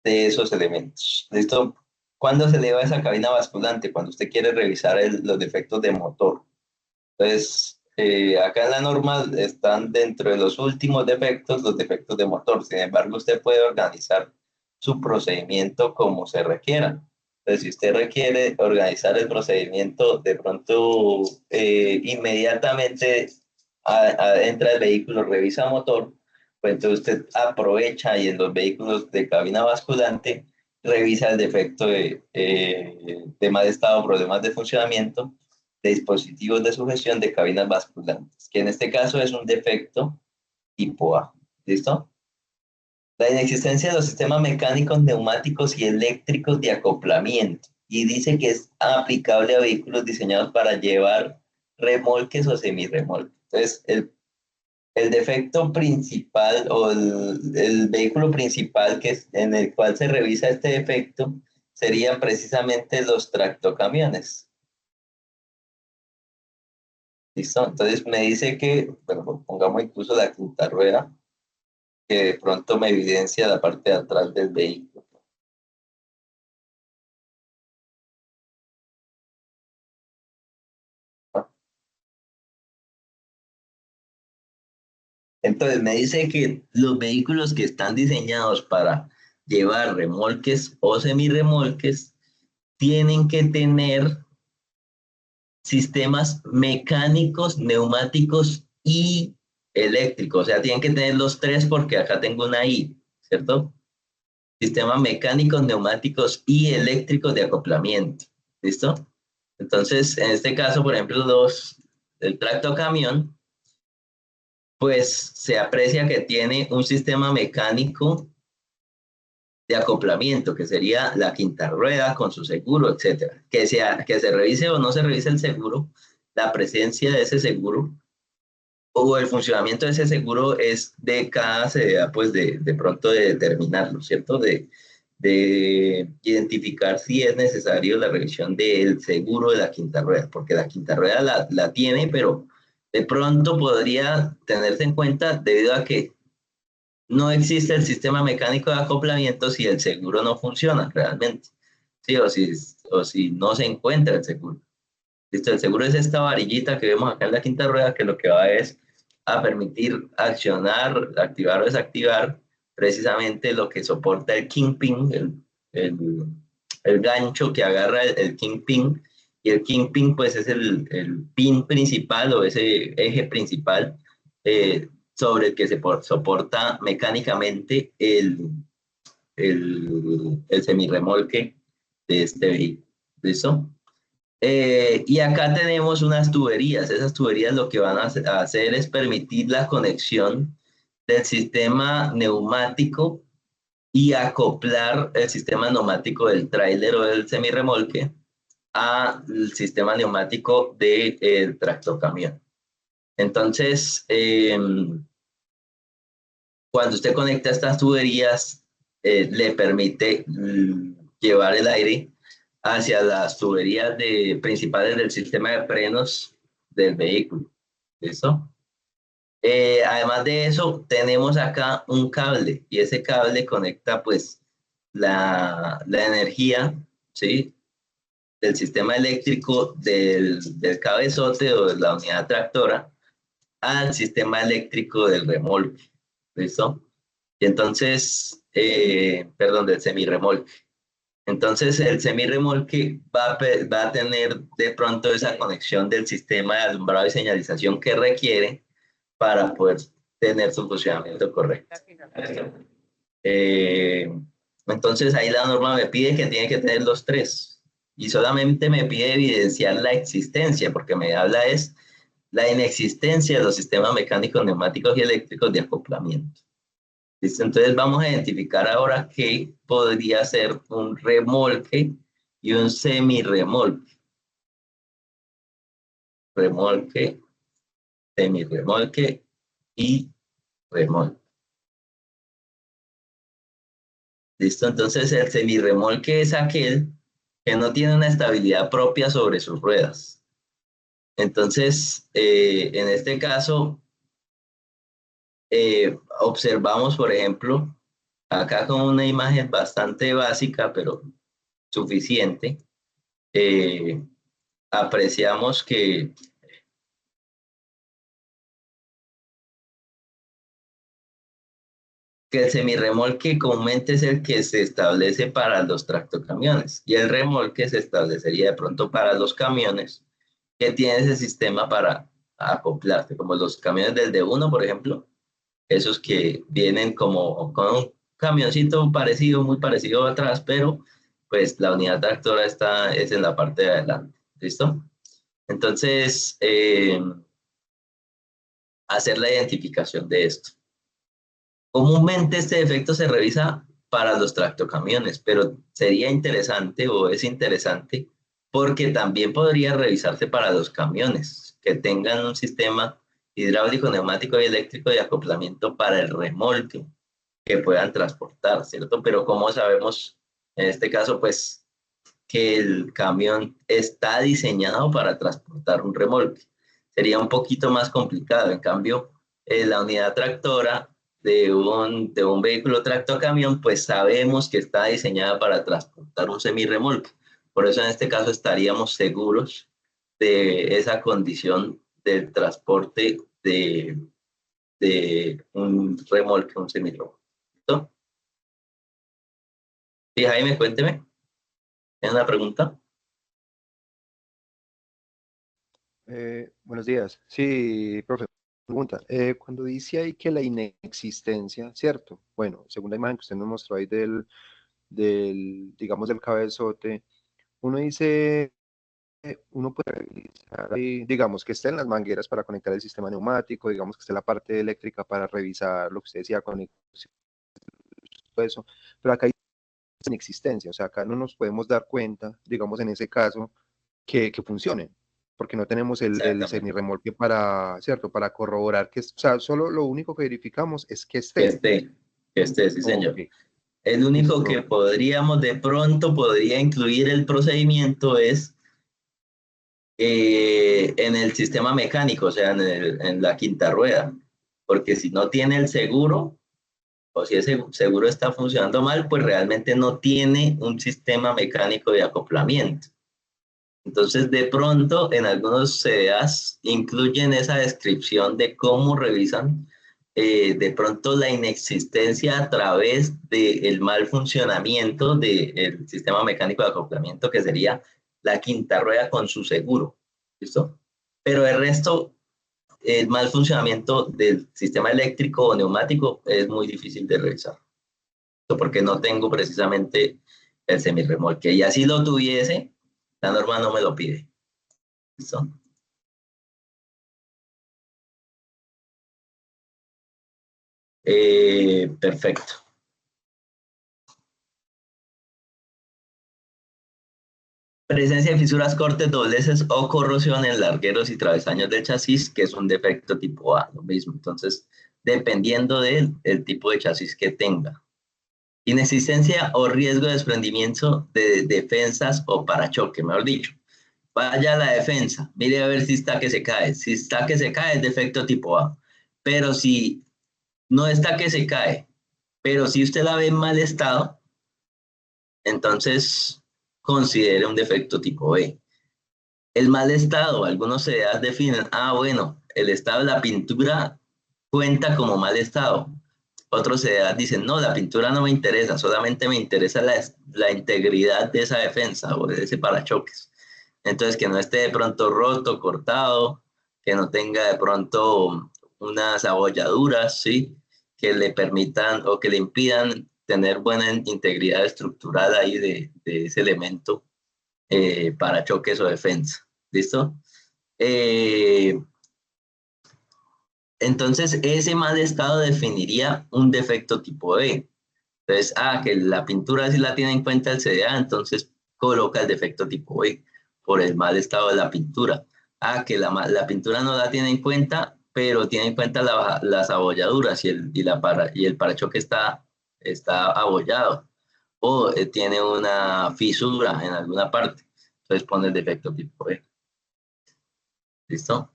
de esos elementos. ¿Listo? ¿Cuándo se eleva esa cabina basculante? Cuando usted quiere revisar los defectos de motor. Entonces, acá en la norma están dentro de los últimos defectos, los defectos de motor. Sin embargo, usted puede organizar su procedimiento como se requiera. Entonces, si usted requiere organizar el procedimiento, de pronto inmediatamente entra el vehículo, revisa motor, pues entonces usted aprovecha y en los vehículos de cabina basculante revisa el defecto de mal estado, problemas de funcionamiento de dispositivos de sujeción de cabinas basculantes, que en este caso es un defecto tipo A. ¿Listo? La inexistencia de los sistemas mecánicos, neumáticos y eléctricos de acoplamiento. Y dice que es aplicable a vehículos diseñados para llevar remolques o semirremolques. Entonces, el defecto principal o el vehículo principal en el cual se revisa este defecto serían precisamente los tractocamiones. ¿Listo? Entonces me dice que, bueno, pongamos incluso la quinta rueda, que de pronto me evidencia la parte de atrás del vehículo. Entonces me dice que los vehículos que están diseñados para llevar remolques o semirremolques tienen que tener sistemas mecánicos, neumáticos y eléctricos. O sea, tienen que tener los tres porque acá tengo una I, ¿cierto? Sistemas mecánicos, neumáticos y eléctricos de acoplamiento. ¿Listo? Entonces, en este caso, por ejemplo, el tractocamión, pues se aprecia que tiene un sistema mecánico de acoplamiento, que sería la quinta rueda con su seguro, etcétera. Que se revise o no se revise el seguro, la presencia de ese seguro o el funcionamiento de ese seguro es de cada CDA, pues de pronto de determinarlo, ¿cierto? De identificar si es necesario la revisión del seguro de la quinta rueda, porque la quinta rueda la tiene, pero de pronto podría tenerse en cuenta debido a que no existe el sistema mecánico de acoplamiento si el seguro no funciona realmente, ¿sí? O si no se encuentra el seguro. ¿Listo? El seguro es esta varillita que vemos acá en la quinta rueda que lo que va es a permitir accionar, activar o desactivar precisamente lo que soporta el kingpin, el, el gancho que agarra el kingpin, y el kingpin pues es el pin principal o ese eje principal sobre el que se soporta mecánicamente el semirremolque de este vehículo. ¿Listo? Y acá tenemos unas tuberías. Esas tuberías lo que van a hacer es permitir la conexión del sistema neumático y acoplar el sistema neumático del tráiler o del semirremolque al sistema neumático del tractocamión. Entonces, cuando usted conecta estas tuberías, le permite llevar el aire hacia las tuberías principales del sistema de frenos del vehículo. ¿Listo? Además de eso, tenemos acá un cable y ese cable conecta pues la energía, ¿sí? Del sistema eléctrico del cabezote o de la unidad tractora al sistema eléctrico del remolque. ¿Listo? Y entonces, perdón, del semirremolque. Entonces, el semirremolque va a tener de pronto esa conexión del sistema de alumbrado y señalización que requiere para poder tener su funcionamiento correcto. Eh, entonces, ahí la norma me pide que tiene que tener los tres y solamente me pide evidenciar la existencia, porque me habla es la inexistencia de los sistemas mecánicos, neumáticos y eléctricos de acoplamiento. ¿Listo? Entonces vamos a identificar ahora qué podría ser un remolque y un semirremolque. remolque, semirremolque y remolque. ¿Listo? Entonces el semirremolque es aquel que no tiene una estabilidad propia sobre sus ruedas. Entonces, en este caso, observamos, por ejemplo, acá con una imagen bastante básica, pero suficiente, apreciamos que el semirremolque comúnmente es el que se establece para los tractocamiones y el remolque se establecería de pronto para los camiones que tienen ese sistema para acoplarse, como los camiones del D1, por ejemplo, esos que vienen como con un camioncito parecido, muy parecido atrás, pero pues la unidad tractora es en la parte de adelante. ¿Listo? Entonces, hacer la identificación de esto. Comúnmente este defecto se revisa para los tractocamiones, pero sería interesante o es interesante porque también podría revisarse para los camiones que tengan un sistema hidráulico, neumático y eléctrico de acoplamiento para el remolque que puedan transportar, ¿cierto? Pero como sabemos, en este caso, pues que el camión está diseñado para transportar un remolque. Sería un poquito más complicado. En cambio, la unidad tractora de un vehículo tractocamión, pues sabemos que está diseñada para transportar un semirremolque. Por eso en este caso estaríamos seguros de esa condición del transporte de un remolque, un semirremolque. ¿Listo? Sí, Jaime, cuénteme. ¿Tiene una pregunta? Buenos días. Sí, profe, pregunta. Cuando dice ahí que la inexistencia, ¿cierto? Bueno, según la imagen que usted nos mostró ahí digamos, del cabezote, uno dice, uno puede revisar ahí, digamos, que esté en las mangueras para conectar el sistema neumático, digamos que esté la parte eléctrica para revisar lo que usted decía, con todo eso, pero acá hay inexistencia, o sea, acá no nos podemos dar cuenta, digamos, en ese caso, que funcione, porque no tenemos el Exactamente. semirremolque para, ¿cierto? Para corroborar que, o sea, solo lo único que verificamos es que Que esté. esté, que esté, sí, Ok, señor. El único listo, que profe. podríamos, de pronto, podría incluir el procedimiento es en el sistema mecánico, o sea, en la quinta rueda. Porque si no tiene el seguro, o si ese seguro está funcionando mal, pues realmente no tiene un sistema mecánico de acoplamiento. Entonces, de pronto, en algunos CDAs incluyen esa descripción de cómo revisan de pronto la inexistencia a través del mal funcionamiento del sistema mecánico de acoplamiento, que sería la quinta rueda con su seguro. ¿Listo? Pero el resto, el mal funcionamiento del sistema eléctrico o neumático es muy difícil de revisar, porque no tengo precisamente el semirremolque. Y así lo tuviese, la norma no me lo pide. ¿Listo? Perfecto. Presencia de fisuras, cortes, dobleces o corrosión en largueros y travesaños del chasis, que es un defecto tipo A, lo mismo. Entonces, dependiendo del tipo de chasis que tenga. Inexistencia o riesgo de desprendimiento de defensas o parachoque, mejor dicho. Vaya a la defensa, mire a ver si está que se cae. Si está que se cae, es defecto tipo A. Pero si no está que se cae, pero si usted la ve en mal estado, entonces considere un defecto tipo B. El mal estado, algunos CDAs definen, bueno, el estado de la pintura cuenta como mal estado. Otros CDAs dicen, no, la pintura no me interesa, solamente me interesa la integridad de esa defensa o de ese parachoques. Entonces, que no esté de pronto roto, cortado, que no tenga de pronto unas abolladuras, ¿sí? Que le permitan o que le impidan tener buena integridad estructural ahí de ese elemento parachoques o defensa. ¿Listo? Eh, entonces, ese mal estado definiría un defecto tipo B. Entonces, que la pintura sí la tiene en cuenta el CDA, entonces coloca el defecto tipo B por el mal estado de la pintura. Que la pintura no la tiene en cuenta, pero tiene en cuenta las abolladuras y el parachoque está abollado o tiene una fisura en alguna parte. Entonces pone el defecto tipo B. ¿Listo?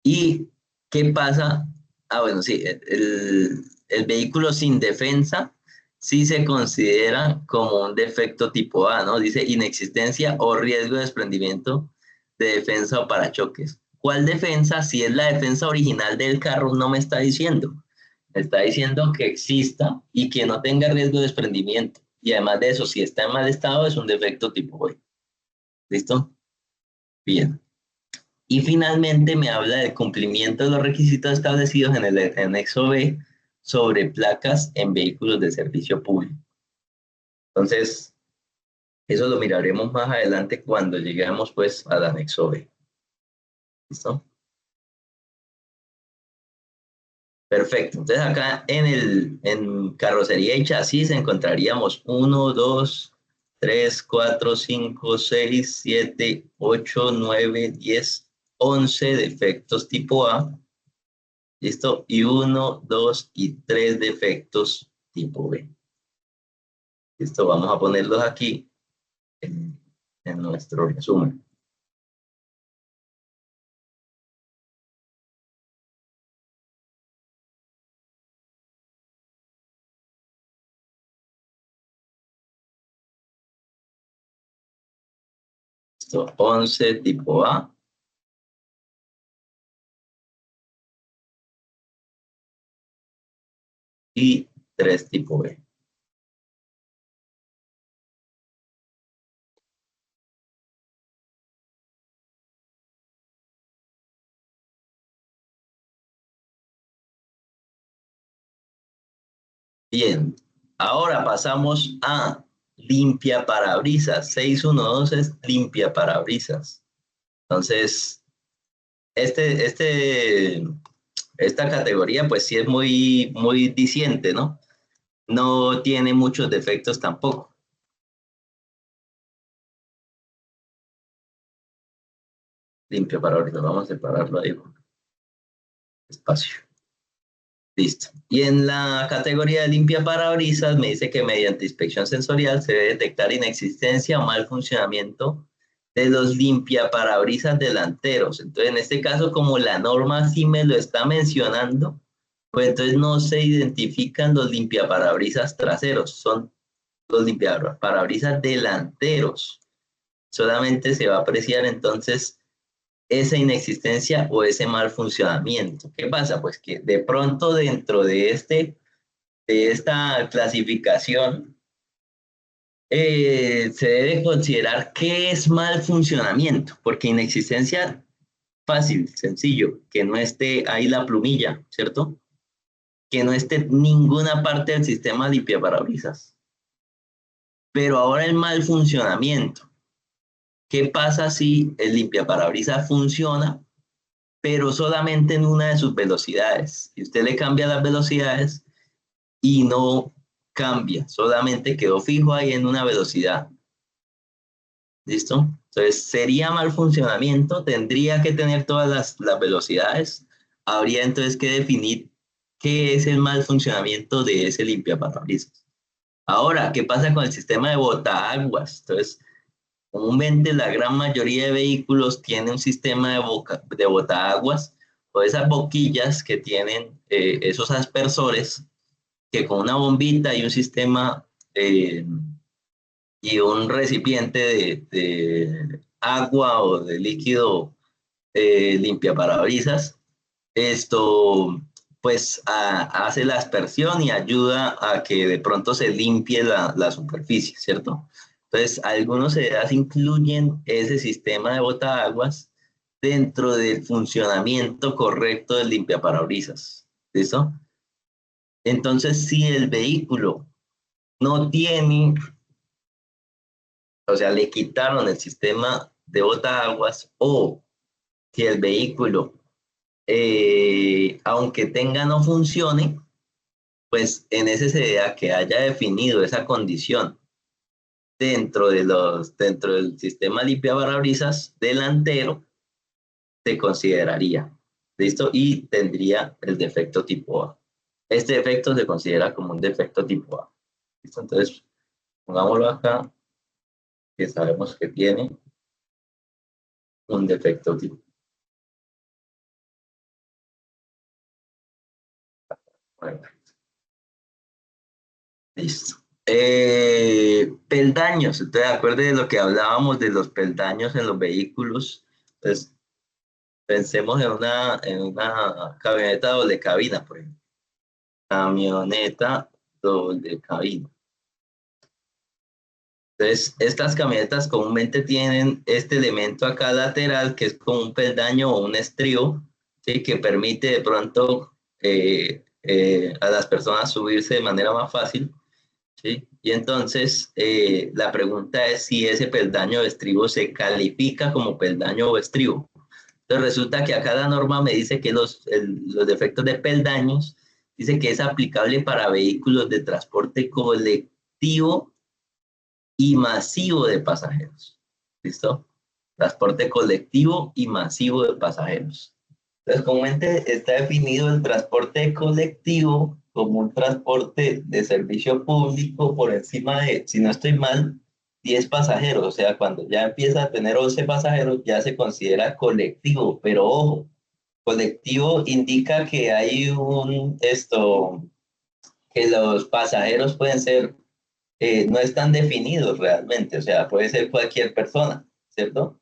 ¿Y qué pasa? Bueno, sí, el vehículo sin defensa sí se considera como un defecto tipo A, ¿no? Dice inexistencia o riesgo de desprendimiento de defensa o parachoques. ¿Cuál defensa? Si es la defensa original del carro, no me está diciendo. Me está diciendo que exista y que no tenga riesgo de desprendimiento. Y además de eso, si está en mal estado, es un defecto tipo B. ¿Listo? Bien. Y finalmente me habla del cumplimiento de los requisitos establecidos en el anexo B sobre placas en vehículos de servicio público. Entonces, eso lo miraremos más adelante cuando lleguemos pues al anexo B. ¿Listo? Perfecto. Entonces acá en carrocería y chasis encontraríamos 1, 2, 3, 4, 5, 6, 7, 8, 9, 10, 11 defectos tipo A. ¿Listo? Y 1, 2 y 3 defectos tipo B. ¿Listo? Vamos a ponerlos aquí en nuestro resumen. ¿Listo? 11 tipo A. Y 3 tipo B. Bien, ahora pasamos a limpia parabrisas. 612 es limpia parabrisas. Entonces, esta categoría pues sí es muy, muy diciente, ¿no? No tiene muchos defectos tampoco. Limpia parabrisas, vamos a separarlo ahí. Espacio. Listo. Y en la categoría de limpia parabrisas me dice que mediante inspección sensorial se debe detectar inexistencia o mal funcionamiento de los limpiaparabrisas delanteros. Entonces, en este caso, como la norma sí me lo está mencionando, pues entonces no se identifican los limpiaparabrisas traseros, son los limpiaparabrisas delanteros. Solamente se va a apreciar entonces esa inexistencia o ese mal funcionamiento. ¿Qué pasa? Pues que de pronto dentro de esta clasificación se debe considerar qué es mal funcionamiento, porque inexistencia fácil, sencillo, que no esté ahí la plumilla, ¿cierto? Que no esté ninguna parte del sistema limpiaparabrisas. Pero ahora el mal funcionamiento. ¿Qué pasa si el limpiaparabrisas funciona, pero solamente en una de sus velocidades? Y usted le cambia las velocidades y no cambia, solamente quedó fijo ahí en una velocidad. ¿Listo? Entonces, sería mal funcionamiento, tendría que tener todas las velocidades. Habría entonces que definir qué es el mal funcionamiento de ese limpiaparabrisas. Ahora, ¿qué pasa con el sistema de botaaguas? Entonces, comúnmente la gran mayoría de vehículos tiene un sistema de botaaguas o esas boquillas que tienen esos aspersores que con una bombita y un sistema y un recipiente de agua o de líquido limpiaparabrisas, esto pues hace la aspersión y ayuda a que de pronto se limpie la superficie, ¿cierto? Entonces, algunos CDAs incluyen ese sistema de botaaguas dentro del funcionamiento correcto del limpiaparabrisas, ¿listo? Entonces, si el vehículo no tiene, o sea, le quitaron el sistema de botaaguas o si el vehículo, aunque tenga, no funcione, pues en ese CDA que haya definido esa condición dentro del sistema limpiaparabrisas delantero, se consideraría. ¿Listo? Y tendría el defecto tipo A. Este defecto se considera como un defecto tipo A. ¿Listo? Entonces, pongámoslo acá, que sabemos que tiene un defecto tipo A. Bueno, listo. Peldaños. Entonces, acuerde de lo que hablábamos de los peldaños en los vehículos. Pues pensemos en una camioneta doble cabina, por ejemplo. Camioneta doble cabina. Entonces, estas camionetas comúnmente tienen este elemento acá lateral que es como un peldaño o un estribo, ¿sí? Que permite de pronto a las personas subirse de manera más fácil. ¿Sí? Y entonces la pregunta es si ese peldaño o estribo se califica como peldaño o estribo. Entonces resulta que acá la norma me dice que los defectos de peldaños dice que es aplicable para vehículos de transporte colectivo y masivo de pasajeros. ¿Listo? Transporte colectivo y masivo de pasajeros. Entonces, comúnmente está definido el transporte colectivo como un transporte de servicio público por encima de, si no estoy mal, 10 pasajeros. O sea, cuando ya empieza a tener 11 pasajeros, ya se considera colectivo. Pero ojo, colectivo indica que hay que los pasajeros pueden ser, no están definidos realmente. O sea, puede ser cualquier persona, ¿cierto?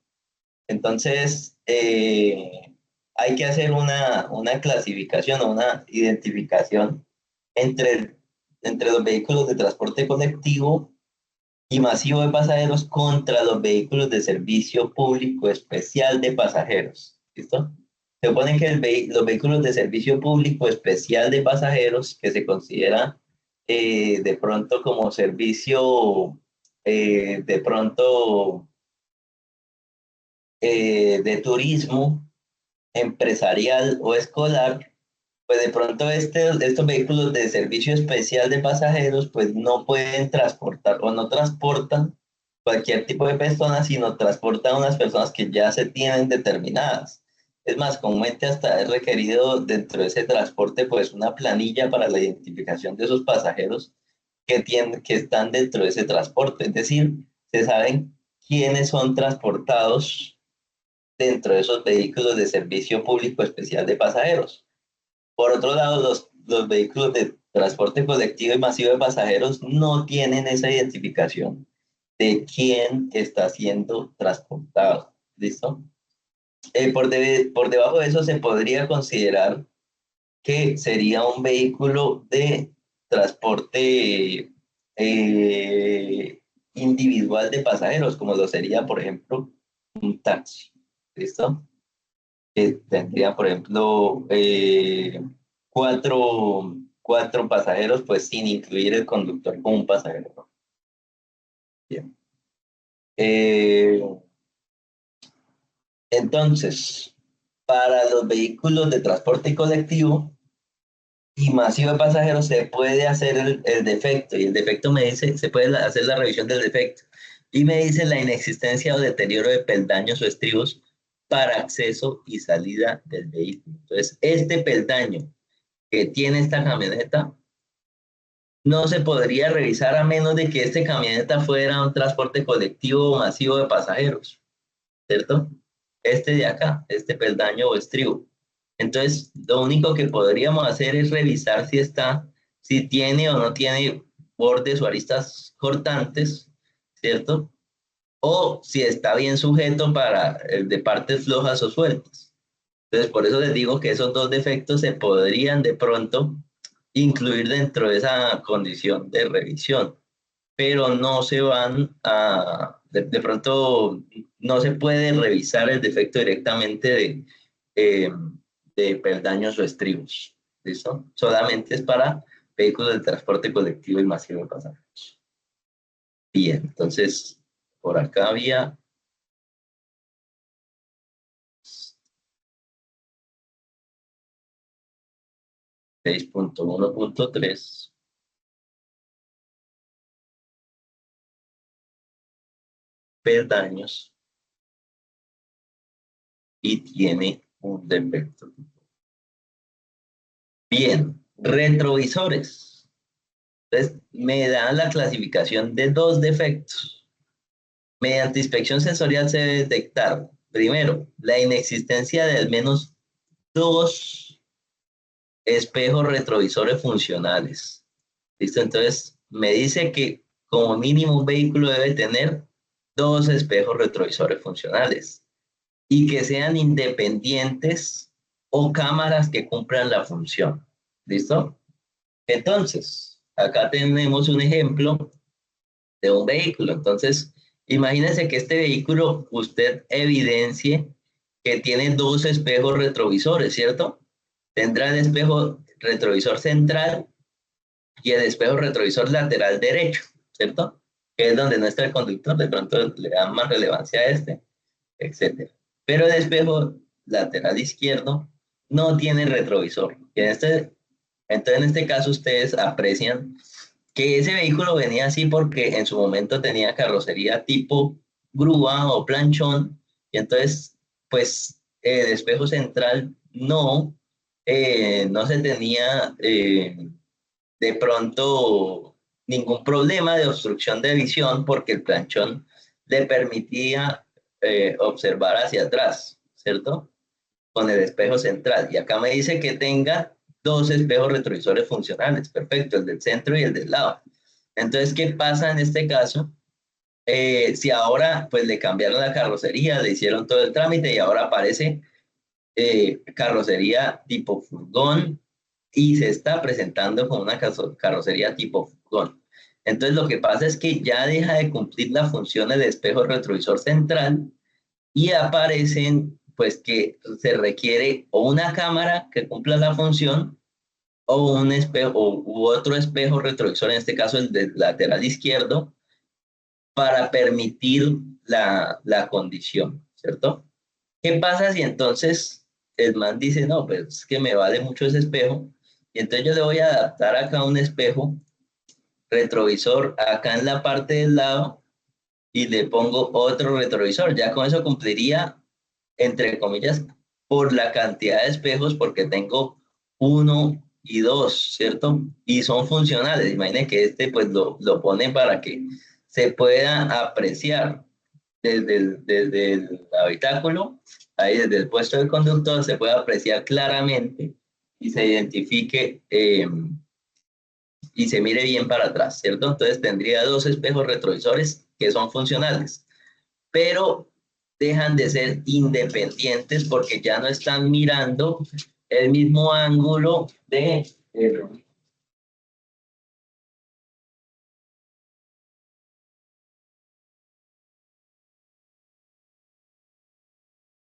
Entonces, hay que hacer una clasificación o una identificación entre, entre los vehículos de transporte colectivo y masivo de pasajeros contra los vehículos de servicio público especial de pasajeros. ¿Listo? Se supone que los vehículos de servicio público especial de pasajeros, que se considera de pronto como servicio, de pronto de turismo empresarial o escolar, pues de pronto estos vehículos de servicio especial de pasajeros pues no pueden transportar o no transportan cualquier tipo de personas, sino transportan unas personas que ya se tienen determinadas. Es más, comúnmente hasta es requerido dentro de ese transporte pues una planilla para la identificación de esos pasajeros que están dentro de ese transporte. Es decir, se saben quiénes son transportados dentro de esos vehículos de servicio público especial de pasajeros. Por otro lado, los vehículos de transporte colectivo y masivo de pasajeros no tienen esa identificación de quién está siendo transportado. ¿Listo? Por debajo de eso se podría considerar que sería un vehículo de transporte individual de pasajeros, como lo sería, por ejemplo, un taxi. ¿Listo? Que tendría, por ejemplo, cuatro pasajeros, pues sin incluir el conductor como un pasajero, ¿no? Bien. Eh, entonces, para los vehículos de transporte colectivo y masivo de pasajeros se puede hacer el defecto, y el defecto me dice, se puede hacer la revisión del defecto, y me dice la inexistencia o deterioro de peldaños o estribos para acceso y salida del vehículo. Entonces, este peldaño que tiene esta camioneta no se podría revisar a menos de que esta camioneta fuera un transporte colectivo masivo de pasajeros, ¿cierto? Este de acá, este peldaño o estribo. Entonces, lo único que podríamos hacer es revisar si tiene o no tiene bordes o aristas cortantes, ¿cierto? O si está bien sujeto para el de partes flojas o sueltas. Entonces, por eso les digo que esos dos defectos se podrían de pronto incluir dentro de esa condición de revisión, pero no se van de pronto no se puede revisar el defecto directamente eh, de peldaños o estribos. ¿Listo? Solamente es para vehículos de transporte colectivo y masivo de pasajeros. Bien, entonces por acá había 6.1.3 peldaños y tiene un defecto. Bien, retrovisores. Entonces, me dan la clasificación de dos defectos. Mediante inspección sensorial se debe detectar, primero, la inexistencia de al menos dos espejos retrovisores funcionales. ¿Listo? Entonces, me dice que como mínimo un vehículo debe tener dos espejos retrovisores funcionales y que sean independientes o cámaras que cumplan la función. ¿Listo? Entonces, acá tenemos un ejemplo de un vehículo. Entonces, imagínense que este vehículo usted evidencie que tiene dos espejos retrovisores, ¿cierto? Tendrá el espejo retrovisor central y el espejo retrovisor lateral derecho, ¿cierto? Que es donde no está el conductor, de pronto le da más relevancia a este, etcétera. Pero el espejo lateral izquierdo no tiene retrovisor. Entonces, en este caso, ustedes aprecian que ese vehículo venía así porque en su momento tenía carrocería tipo grúa o planchón, y entonces, pues, el espejo central no se tenía de pronto ningún problema de obstrucción de visión porque el planchón le permitía observar hacia atrás, ¿cierto? Con el espejo central. Y acá me dice que tenga dos espejos retrovisores funcionales, perfecto, el del centro y el del lado. Entonces, ¿qué pasa en este caso? Si ahora pues le cambiaron la carrocería, le hicieron todo el trámite y ahora aparece carrocería tipo furgón y se está presentando con una carrocería tipo furgón. Entonces lo que pasa es que ya deja de cumplir las funciones de espejo retrovisor central y aparecen pues que se requiere o una cámara que cumpla la función o un espejo u otro espejo retrovisor, en este caso el del lateral izquierdo, para permitir la condición, ¿cierto? ¿Qué pasa si entonces el man dice, no, pues es que me vale mucho ese espejo, y entonces yo le voy a adaptar acá un espejo retrovisor acá en la parte del lado y le pongo otro retrovisor? Ya con eso cumpliría, entre comillas, por la cantidad de espejos, porque tengo uno y dos, ¿cierto? Y son funcionales. Imaginen que este pues lo pone para que se pueda apreciar desde el habitáculo, ahí desde el puesto del conductor, se puede apreciar claramente y se identifique y se mire bien para atrás, ¿cierto? Entonces tendría dos espejos retrovisores que son funcionales, pero dejan de ser independientes porque ya no están mirando el mismo ángulo de...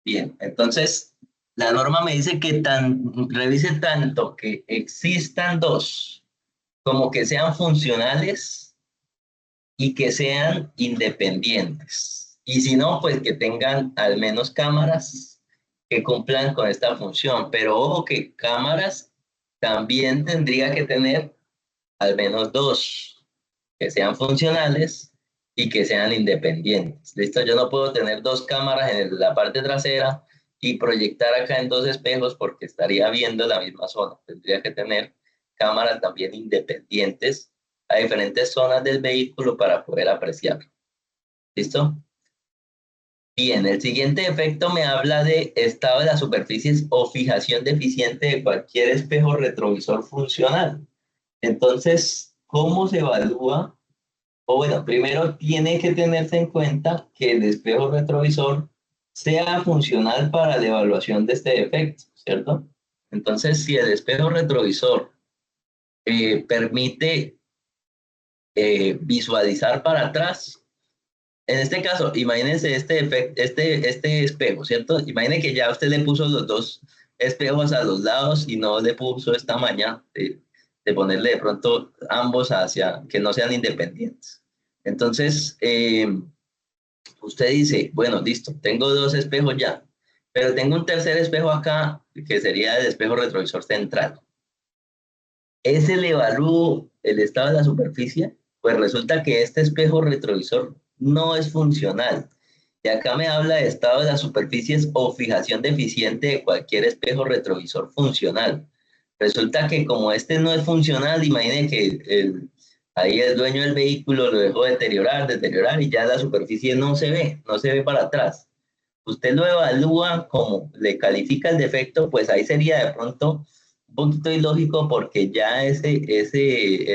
Bien, entonces la norma me dice que revise tanto que existan dos como que sean funcionales y que sean independientes. Y si no, pues que tengan al menos cámaras que cumplan con esta función. Pero ojo que cámaras también tendría que tener al menos dos que sean funcionales y que sean independientes. ¿Listo? Yo no puedo tener dos cámaras en la parte trasera y proyectar acá en dos espejos porque estaría viendo la misma zona. Tendría que tener cámaras también independientes a diferentes zonas del vehículo para poder apreciarlo. ¿Listo? Bien, el siguiente efecto me habla de estado de las superficies o fijación deficiente de cualquier espejo retrovisor funcional. Entonces, ¿cómo se evalúa? O bueno, primero tiene que tenerse en cuenta que el espejo retrovisor sea funcional para la evaluación de este defecto, ¿cierto? Entonces, si el espejo retrovisor permite visualizar para atrás, en este caso, imagínense este espejo, ¿cierto? Imagine que ya usted le puso los dos espejos a los lados y no le puso esta maña de ponerle de pronto ambos hacia que no sean independientes. Entonces, usted dice, bueno, listo, tengo dos espejos ya, pero tengo un tercer espejo acá que sería el espejo retrovisor central. ¿Ese le evalúo el estado de la superficie? Pues resulta que este espejo retrovisor no es funcional. Y acá me habla de estado de las superficies o fijación deficiente de cualquier espejo retrovisor funcional. Resulta que como este no es funcional, imagine que ahí el dueño del vehículo lo dejó deteriorar y ya la superficie no se ve para atrás. Usted lo evalúa como le califica el defecto, pues ahí sería de pronto un poquito ilógico porque ya ese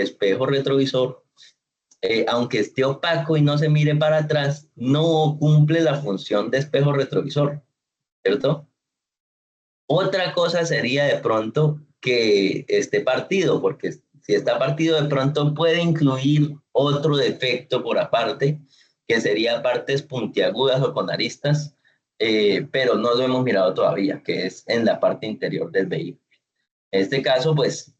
espejo retrovisor, aunque esté opaco y no se mire para atrás, no cumple la función de espejo retrovisor, ¿cierto? Otra cosa sería de pronto que esté partido, porque si está partido de pronto puede incluir otro defecto por aparte, que sería partes puntiagudas o con aristas, pero no lo hemos mirado todavía, que es en la parte interior del vehículo. En este caso, pues,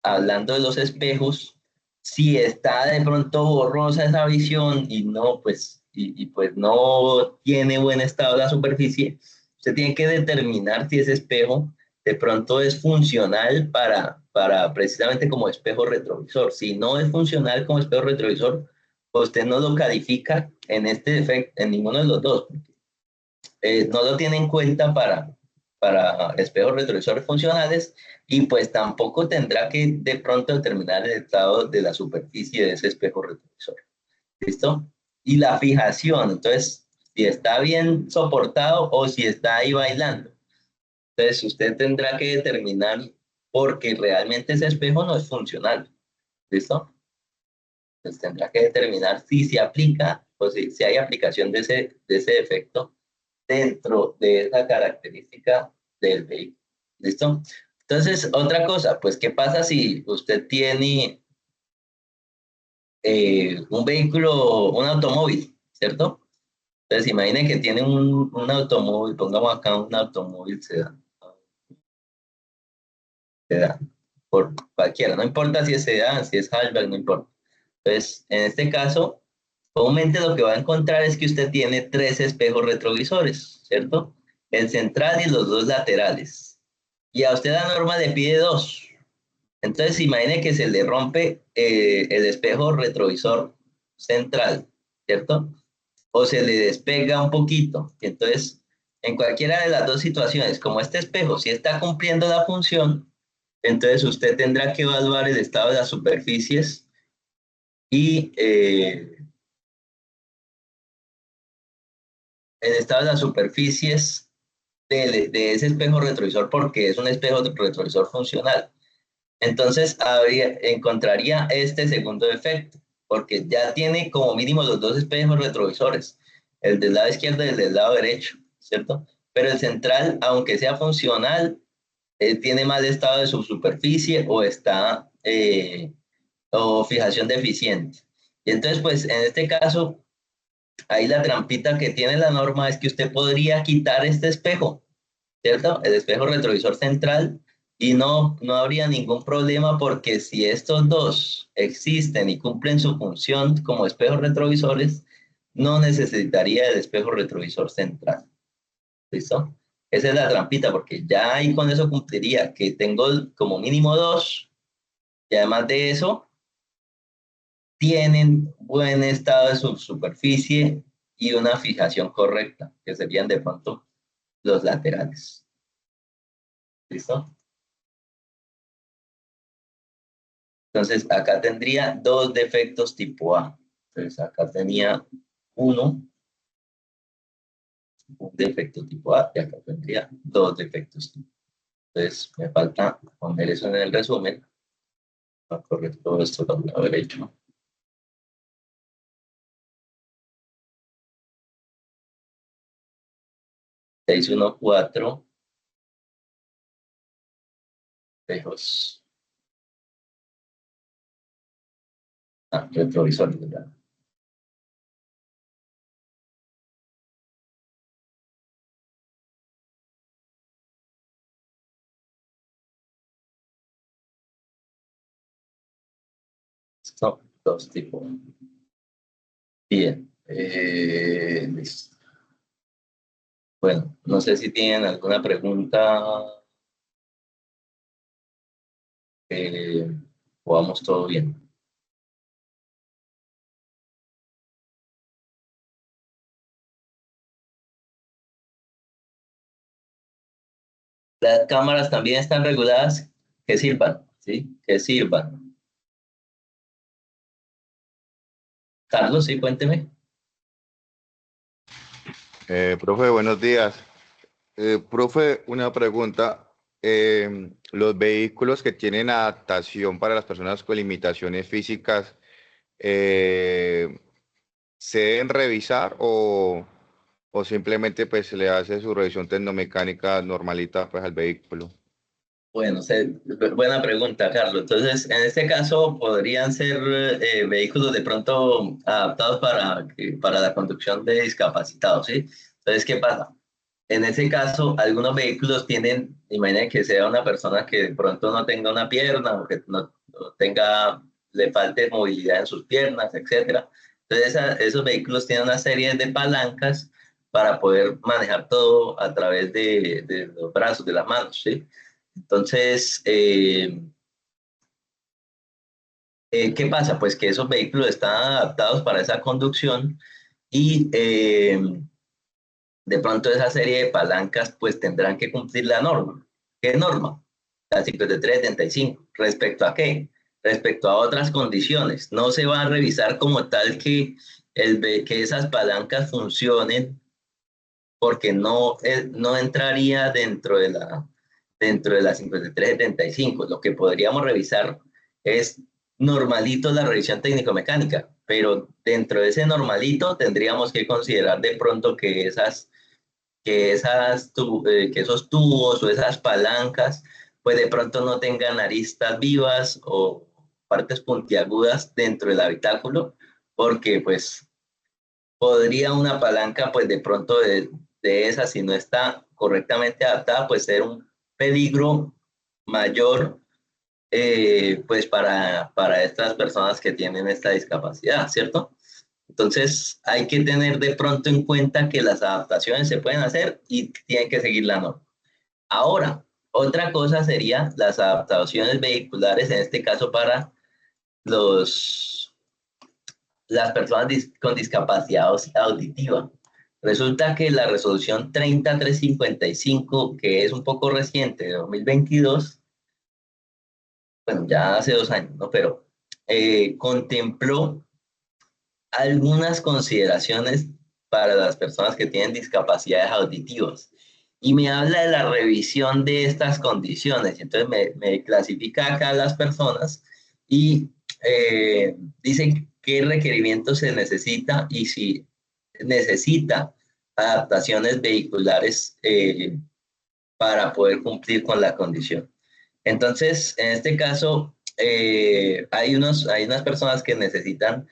hablando de los espejos, si está de pronto borrosa esa visión y no, pues, pues no tiene buen estado la superficie, usted tiene que determinar si ese espejo de pronto es funcional para precisamente como espejo retrovisor. Si no es funcional como espejo retrovisor, pues usted no lo califica en este defecto, en ninguno de los dos. No lo tiene en cuenta para espejos retrovisores funcionales y pues tampoco tendrá que de pronto determinar el estado de la superficie de ese espejo retrovisor. ¿Listo? Y la fijación, entonces, si está bien soportado o si está ahí bailando. Entonces, usted tendrá que determinar porque realmente ese espejo no es funcional. ¿Listo? Entonces, tendrá que determinar si se aplica o si hay aplicación de ese defecto dentro de esa característica del vehículo. ¿Listo? Entonces, otra cosa, pues, ¿qué pasa si usted tiene un vehículo, un automóvil, ¿cierto? Entonces, imagine que tiene un automóvil, pongamos acá un automóvil sedán, por cualquiera, no importa si es sedán, si es hatchback, no importa. Entonces, en este caso, comúnmente lo que va a encontrar es que usted tiene tres espejos retrovisores, ¿cierto? El central y los dos laterales. Y a usted la norma le pide dos. Entonces, imagine que se le rompe el espejo retrovisor central, ¿cierto? O se le despega un poquito. Entonces, en cualquiera de las dos situaciones, como este espejo sí está cumpliendo la función, entonces usted tendrá que evaluar el estado de las superficies y el estado de las superficies de ese espejo retrovisor porque es un espejo retrovisor funcional. Entonces encontraría este segundo efecto, porque ya tiene como mínimo los dos espejos retrovisores, el del lado izquierdo y el del lado derecho, ¿cierto? Pero el central, aunque sea funcional, tiene mal estado de su superficie o está o fijación deficiente. Y entonces, pues en este caso, ahí la trampita que tiene la norma es que usted podría quitar este espejo, ¿cierto? El espejo retrovisor central y no habría ningún problema porque si estos dos existen y cumplen su función como espejos retrovisores, no necesitaría el espejo retrovisor central. ¿Listo? Esa es la trampita porque ya ahí con eso cumpliría que tengo como mínimo dos y además de eso tienen buen estado de su superficie y una fijación correcta, que serían de pronto los laterales. ¿Listo? Entonces, acá tendría dos defectos tipo A. Entonces, acá tenía un defecto tipo A, y acá tendría dos defectos tipo A. Entonces, me falta poner eso en el resumen para correr todo esto al lado derecho. Seis uno cuatro espejos. Retrovisores, ¿verdad? Son dos tipos. Bien. Listo. Bueno, no sé si tienen alguna pregunta o vamos todo bien. Las cámaras también están reguladas que sirvan, ¿sí? Que sirvan. Carlos, sí, cuénteme. Profe, buenos días. Profe, una pregunta. Los vehículos que tienen adaptación para las personas con limitaciones físicas, eh, ¿se deben revisar o simplemente pues se le hace su revisión tecnomecánica normalita pues al vehículo? Bueno, buena pregunta, Carlos. Entonces, en este caso, podrían ser vehículos de pronto adaptados para la conducción de discapacitados, ¿sí? Entonces, ¿qué pasa? En ese caso, algunos vehículos tienen, imaginen que sea una persona que de pronto no tenga una pierna o que no tenga, le falte movilidad en sus piernas, etcétera. Entonces, esos vehículos tienen una serie de palancas para poder manejar todo a través de los brazos, de las manos, ¿sí? Entonces, ¿qué pasa? Pues que esos vehículos están adaptados para esa conducción y de pronto esa serie de palancas pues tendrán que cumplir la norma. ¿Qué norma? La 5375. ¿Respecto a qué? Respecto a otras condiciones. No se va a revisar como tal que, que esas palancas funcionen porque no entraría dentro de la 5375. Lo que podríamos revisar es normalito la revisión técnico-mecánica, pero dentro de ese normalito tendríamos que considerar de pronto que esos tubos o esas palancas, pues de pronto no tengan aristas vivas o partes puntiagudas dentro del habitáculo, porque pues podría una palanca, pues de pronto de esa, si no está correctamente adaptada, pues ser un peligro mayor, pues para estas personas que tienen esta discapacidad, ¿cierto? Entonces hay que tener de pronto en cuenta que las adaptaciones se pueden hacer y tienen que seguir la norma. Ahora, otra cosa sería las adaptaciones vehiculares, en este caso para los las personas con discapacidad auditiva. Resulta que la resolución 30355, que es un poco reciente, de 2022, bueno, ya hace 2 años, ¿no? Pero contempló algunas consideraciones para las personas que tienen discapacidades auditivas y me habla de la revisión de estas condiciones. Entonces me clasifica acá las personas y dicen qué requerimientos se necesita y si necesita adaptaciones vehiculares para poder cumplir con la condición. Entonces, en este caso, hay unas personas que necesitan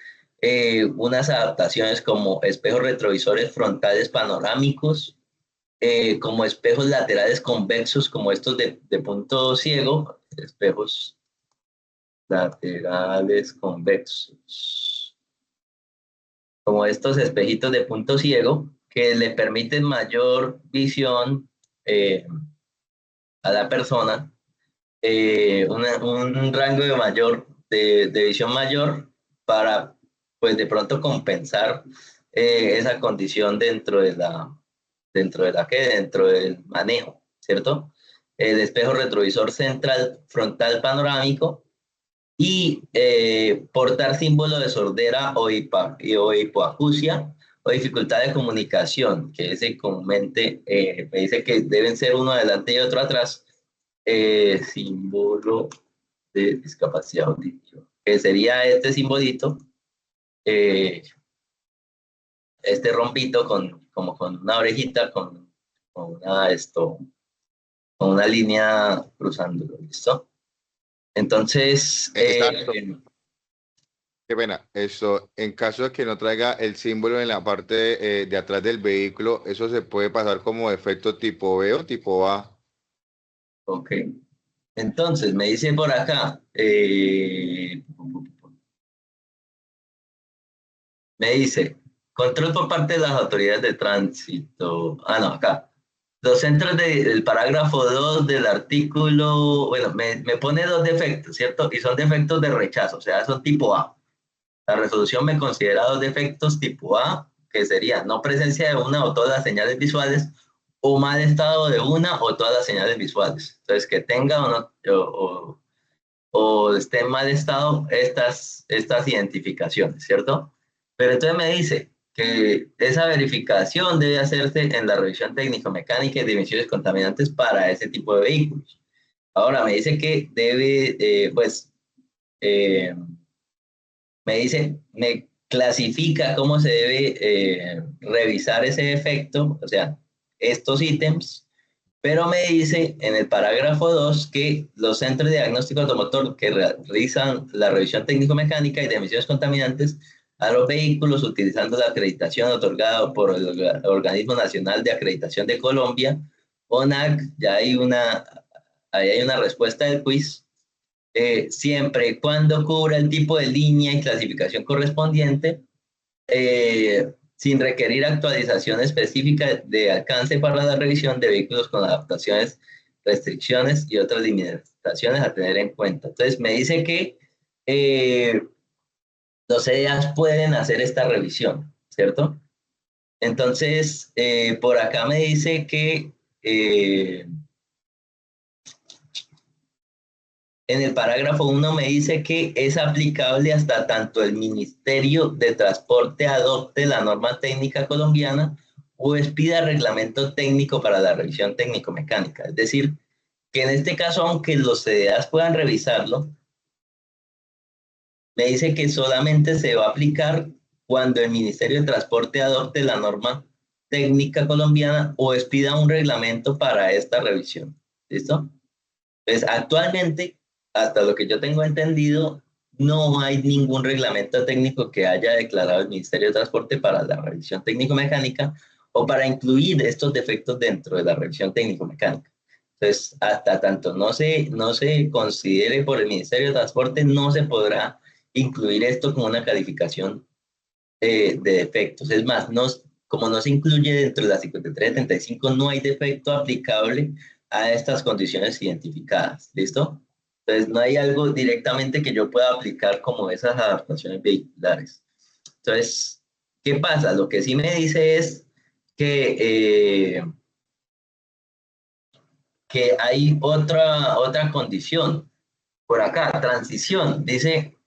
unas adaptaciones como espejos retrovisores frontales panorámicos, como espejos laterales convexos, como estos de punto ciego, espejos laterales convexos, como estos espejitos de punto ciego, que le permiten mayor visión eh, a la persona, un rango de visión mayor para, pues de pronto compensar esa condición dentro del manejo, ¿cierto? El espejo retrovisor central frontal panorámico y portar símbolo de sordera o hipoacusia o dificultad de comunicación, que ese comúnmente me dice que deben ser uno adelante y otro atrás, símbolo de discapacidad auditiva, que sería este simbolito, eh, este rompito como con una orejita, con con una línea cruzándolo, ¿listo? Entonces, Exacto. Qué pena. Esto, en caso de que no traiga el símbolo en la parte de atrás del vehículo, ¿eso se puede pasar como efecto tipo B o tipo A? ok. Entonces, me dice por acá, me dice, control por parte de las autoridades de tránsito. Ah, no, acá. Los centros del parágrafo 2 del artículo, bueno, me pone dos defectos, ¿cierto? Y son defectos de rechazo, o sea, son tipo A. La resolución me considera dos defectos tipo A, que sería no presencia de una o todas las señales visuales o mal estado de una o todas las señales visuales. Entonces, que tenga o no, o esté en mal estado estas identificaciones, ¿cierto? Pero entonces me dice que esa verificación debe hacerse en la revisión técnico-mecánica y de emisiones contaminantes para ese tipo de vehículos. Ahora me dice que debe, eh, me dice, me clasifica cómo se debe revisar ese efecto, o sea, estos ítems, pero me dice en el parágrafo 2 que los centros de diagnóstico automotor que realizan la revisión técnico-mecánica y de emisiones contaminantes a los vehículos utilizando la acreditación otorgada por el Organismo Nacional de Acreditación de Colombia, ONAC, ahí hay una respuesta del quiz, siempre y cuando cubra el tipo de línea y clasificación correspondiente, sin requerir actualización específica de alcance para la revisión de vehículos con adaptaciones, restricciones y otras limitaciones a tener en cuenta. Entonces me dice que los CDAs pueden hacer esta revisión, ¿cierto? Entonces, por acá me dice que en el parágrafo 1 me dice que es aplicable hasta tanto el Ministerio de Transporte adopte la norma técnica colombiana o expida reglamento técnico para la revisión técnico-mecánica. Es decir, que en este caso, aunque los CDAs puedan revisarlo, me dice que solamente se va a aplicar cuando el Ministerio de Transporte adopte la norma técnica colombiana o expida un reglamento para esta revisión. ¿Listo? Pues actualmente, hasta lo que yo tengo entendido, no hay ningún reglamento técnico que haya declarado el Ministerio de Transporte para la revisión técnico-mecánica o para incluir estos defectos dentro de la revisión técnico-mecánica. Entonces, hasta tanto no se considere por el Ministerio de Transporte, no se podrá incluir esto como una calificación de defectos. Es más, como no se incluye dentro de la 5375, no hay defecto aplicable a estas condiciones identificadas. ¿Listo? Entonces, no hay algo directamente que yo pueda aplicar como esas adaptaciones vehiculares. Entonces, ¿qué pasa? Lo que sí me dice es que hay otra condición. Por acá, transición. Dice,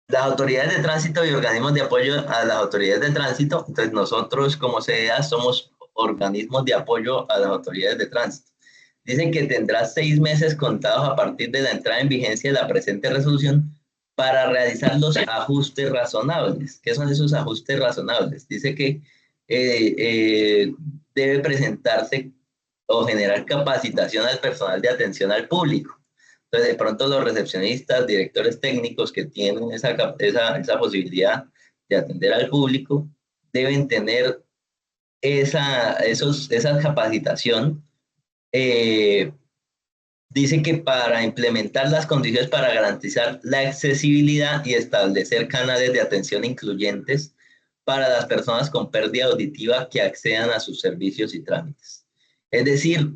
las autoridades de tránsito y organismos de apoyo a las autoridades de tránsito. Entonces, nosotros como CDA somos organismos de apoyo a las autoridades de tránsito. Dicen que tendrá 6 meses contados a partir de la entrada en vigencia de la presente resolución para realizar los ajustes razonables. ¿Qué son esos ajustes razonables? Dice que debe presentarse o generar capacitación al personal de atención al público. Entonces, de pronto los recepcionistas, directores técnicos que tienen esa posibilidad de atender al público, deben tener esa capacitación. Dice que para implementar las condiciones para garantizar la accesibilidad y establecer canales de atención incluyentes para las personas con pérdida auditiva que accedan a sus servicios y trámites. Es decir,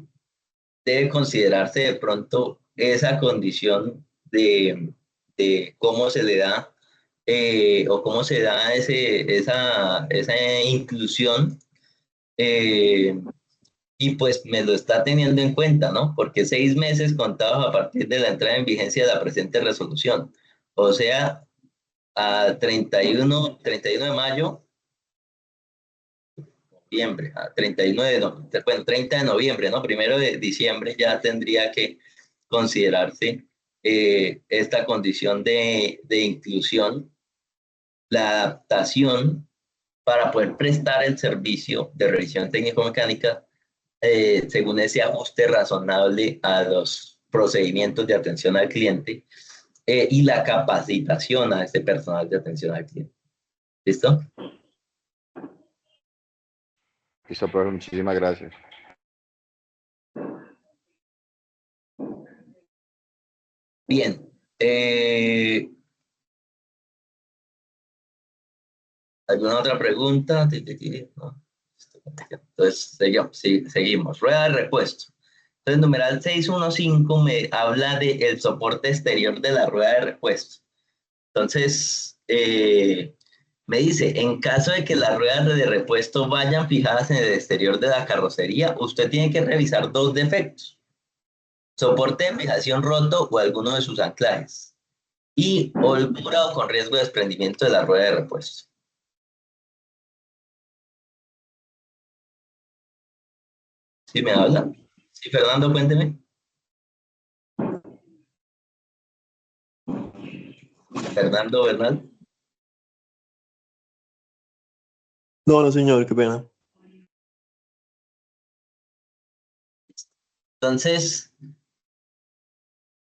debe considerarse de pronto esa condición de cómo se le da o cómo se da esa inclusión, y pues me lo está teniendo en cuenta, ¿no? Porque 6 meses contados a partir de la entrada en vigencia de la presente resolución. O sea, a 31 de mayo, noviembre, a 31 bueno, 30 de noviembre, ¿no? 1 de diciembre ya tendría que considerarse esta condición de inclusión, la adaptación para poder prestar el servicio de revisión técnico-mecánica según ese ajuste razonable a los procedimientos de atención al cliente y la capacitación a ese personal de atención al cliente. ¿Listo? Listo, profe, muchísimas gracias. Bien. ¿Alguna otra pregunta? No. Entonces, seguimos. Rueda de repuesto. Entonces, numeral 615 me habla del soporte exterior de la rueda de repuesto. Entonces, Me dice, en caso de que las ruedas de repuesto vayan fijadas en el exterior de la carrocería, usted tiene que revisar dos defectos: soporte de fijación roto o alguno de sus anclajes, y holgura o con riesgo de desprendimiento de la rueda de repuesto. ¿Sí me habla? Sí, Fernando, cuénteme. Fernando Bernal. No, no, señor, qué pena. Entonces,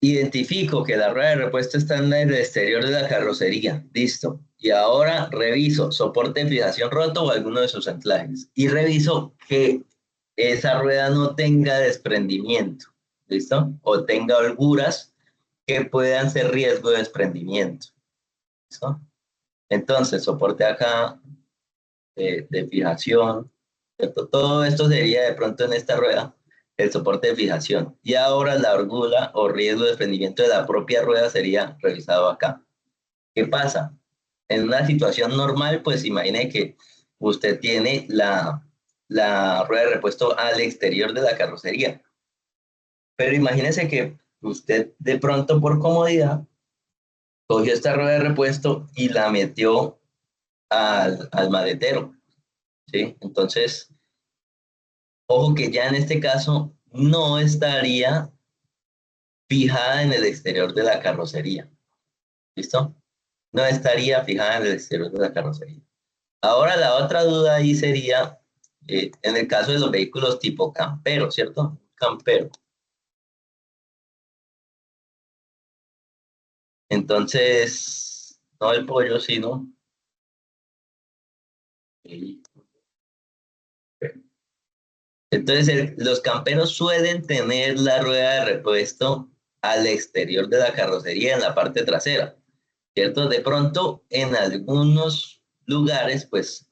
identifico que la rueda de repuesto está en el exterior de la carrocería. Listo. Y ahora reviso soporte de fijación roto o alguno de sus anclajes. Y reviso que esa rueda no tenga desprendimiento. ¿Listo? O tenga holguras que puedan ser riesgo de desprendimiento. ¿Listo? Entonces, soporte acá de fijación, ¿cierto? Todo esto sería de pronto en esta rueda el soporte de fijación. Y ahora la holgura o riesgo de desprendimiento de la propia rueda sería revisado acá. ¿Qué pasa? En una situación normal, pues imagine que usted tiene la rueda de repuesto al exterior de la carrocería. Pero imagínese que usted de pronto por comodidad cogió esta rueda de repuesto y la metió al maletero, ¿sí? Entonces, ojo que ya en este caso no estaría fijada en el exterior de la carrocería. ¿Listo? No estaría fijada en el exterior de la carrocería. Ahora la otra duda ahí sería, en el caso de los vehículos tipo campero, ¿cierto? Campero. Entonces, no el pollo, sino... Entonces, los camperos suelen tener la rueda de repuesto al exterior de la carrocería, en la parte trasera, ¿cierto? De pronto, en algunos lugares, pues,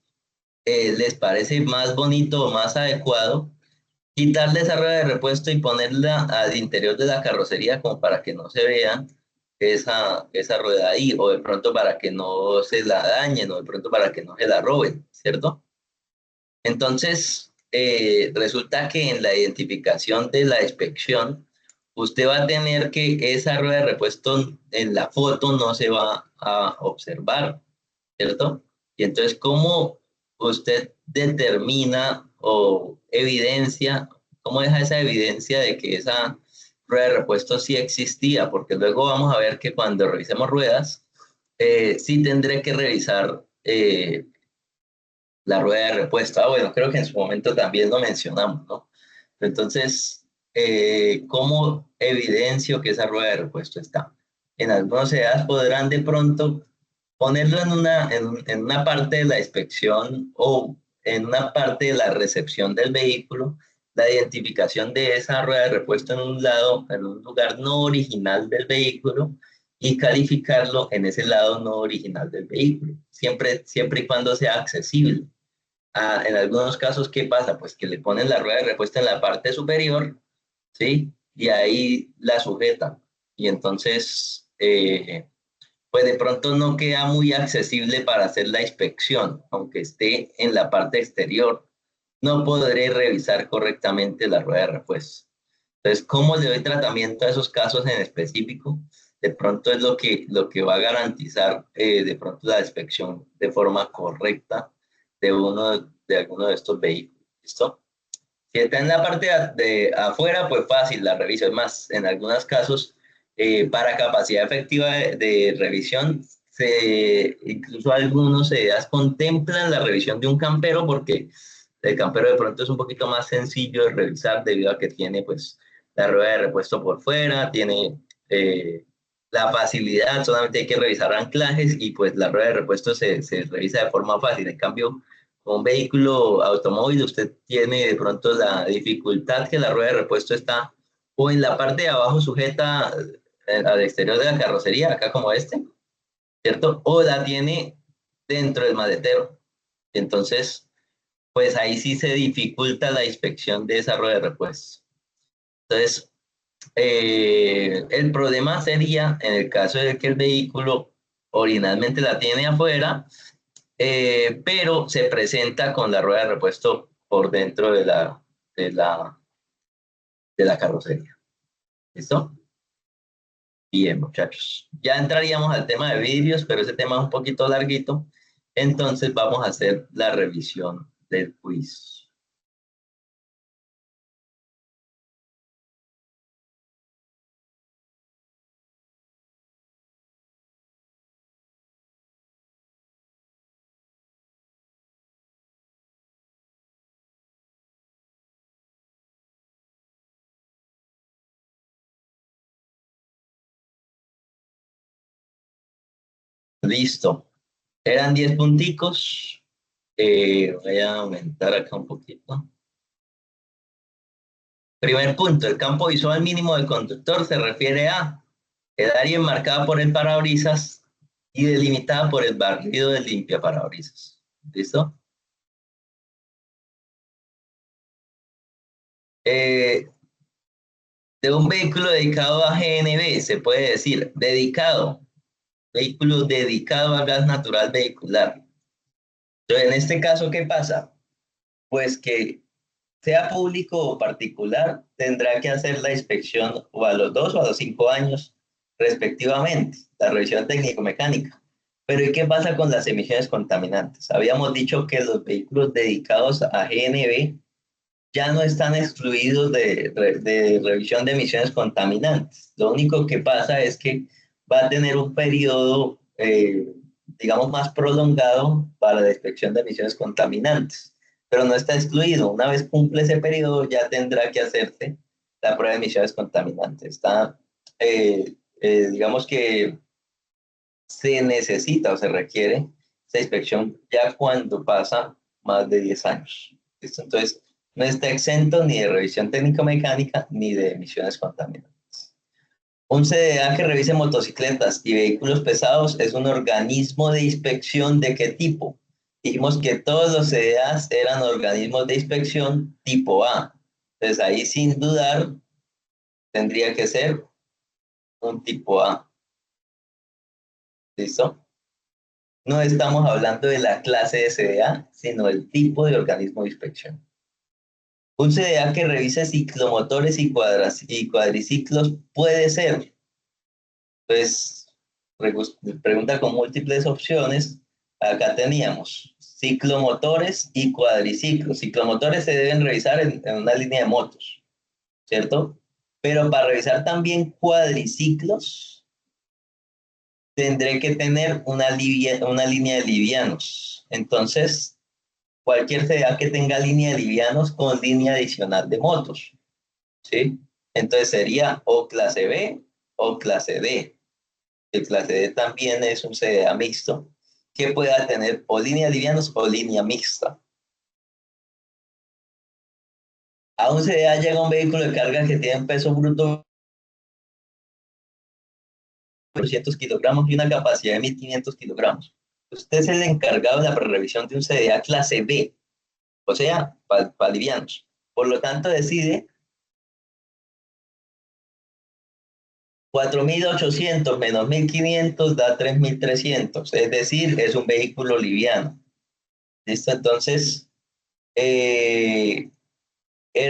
les parece más bonito o más adecuado quitarle esa rueda de repuesto y ponerla al interior de la carrocería como para que no se vea esa rueda ahí, o de pronto para que no se la dañen, o de pronto para que no se la roben, ¿cierto? Entonces, resulta que en la identificación de la inspección, usted va a tener que esa rueda de repuesto en la foto no se va a observar, ¿cierto? Y entonces, ¿cómo usted determina o evidencia, cómo deja esa evidencia de que esa rueda de repuesto sí existía? Porque luego vamos a ver que cuando revisemos ruedas, sí tendré que revisar la rueda de repuesto. Ah, bueno, creo que en su momento también lo mencionamos, ¿no? Entonces, ¿cómo evidencio que esa rueda de repuesto está? En algunos EAs podrán de pronto ponerlo en una parte de la inspección o en una parte de la recepción del vehículo, la identificación de esa rueda de repuesto en un lado, en un lugar no original del vehículo, y calificarlo en ese lado no original del vehículo, siempre y cuando sea accesible. En algunos casos, ¿qué pasa? Pues que le ponen la rueda de repuesto en la parte superior, ¿sí? Y ahí la sujetan. Y entonces, pues de pronto no queda muy accesible para hacer la inspección, aunque esté en la parte exterior. No podré revisar correctamente la rueda de repuesto. Entonces, ¿cómo le doy tratamiento a esos casos en específico? De pronto es lo que va a garantizar de pronto la inspección de forma correcta de alguno de estos vehículos. ¿Listo? Si está en la parte de afuera, pues fácil, la reviso. Es más, en algunos casos, para capacidad efectiva de revisión, incluso algunos CEDAS contemplan la revisión de un campero porque el campero de pronto es un poquito más sencillo de revisar debido a que tiene pues la rueda de repuesto por fuera, tiene la facilidad, solamente hay que revisar anclajes y pues la rueda de repuesto se revisa de forma fácil. En cambio, con un vehículo automóvil usted tiene de pronto la dificultad que la rueda de repuesto está o en la parte de abajo sujeta al exterior de la carrocería, acá como este, ¿cierto? O la tiene dentro del maletero. Entonces, pues ahí sí se dificulta la inspección de esa rueda de repuesto. Entonces, el problema sería en el caso de que el vehículo originalmente la tiene afuera pero se presenta con la rueda de repuesto por dentro de la, de la carrocería. ¿Listo? Bien, muchachos. Ya entraríamos al tema de vidrios, pero ese tema es un poquito larguito. Entonces vamos a hacer la revisión del quiz. Listo. Eran 10 punticos. Voy a aumentar acá un poquito. Primer punto, el campo visual mínimo del conductor se refiere a el área enmarcada por el parabrisas y delimitada por el barrido del limpiaparabrisas. ¿Listo? De un vehículo dedicado a GNV, se puede decir dedicado, vehículo dedicado a gas natural vehicular. Entonces, en este caso, ¿qué pasa? Pues que sea público o particular, tendrá que hacer la inspección o a los 2 o a los 5 años respectivamente, la revisión técnico-mecánica. Pero ¿y qué pasa con las emisiones contaminantes? Habíamos dicho que los vehículos dedicados a GNV ya no están excluidos de revisión de emisiones contaminantes. Lo único que pasa es que va a tener un periodo, digamos, más prolongado para la inspección de emisiones contaminantes, pero no está excluido. Una vez cumple ese periodo, ya tendrá que hacerse la prueba de emisiones contaminantes. Digamos que se necesita o se requiere esa inspección ya cuando pasa más de 10 años. ¿Listo? Entonces, no está exento ni de revisión técnico-mecánica ni de emisiones contaminantes. Un CDA que revise motocicletas y vehículos pesados es un organismo de inspección ¿de qué tipo? Dijimos que todos los CDAs eran organismos de inspección tipo A. Entonces ahí sin dudar tendría que ser un tipo A. ¿Listo? No estamos hablando de la clase de CDA, sino del tipo de organismo de inspección. Un CDA que revise ciclomotores y cuadriciclos puede ser, pues, pregunta con múltiples opciones. Acá teníamos ciclomotores y cuadriciclos. Ciclomotores se deben revisar en una línea de motos, ¿cierto? Pero para revisar también cuadriciclos, tendré que tener una línea de livianos. Entonces, cualquier CDA que tenga línea de livianos con línea adicional de motos, ¿sí? Entonces sería o clase B o clase D. El clase D también es un CDA mixto que pueda tener o línea de livianos o línea mixta. A un CDA llega un vehículo de carga que tiene un peso bruto de 200 kilogramos y una capacidad de 1.500 kilogramos. Usted es el encargado de la prerevisión de un CDA clase B, o sea, para livianos. Por lo tanto, decide 4.800 menos 1.500 da 3.300, es decir, es un vehículo liviano. ¿Listo? Entonces, era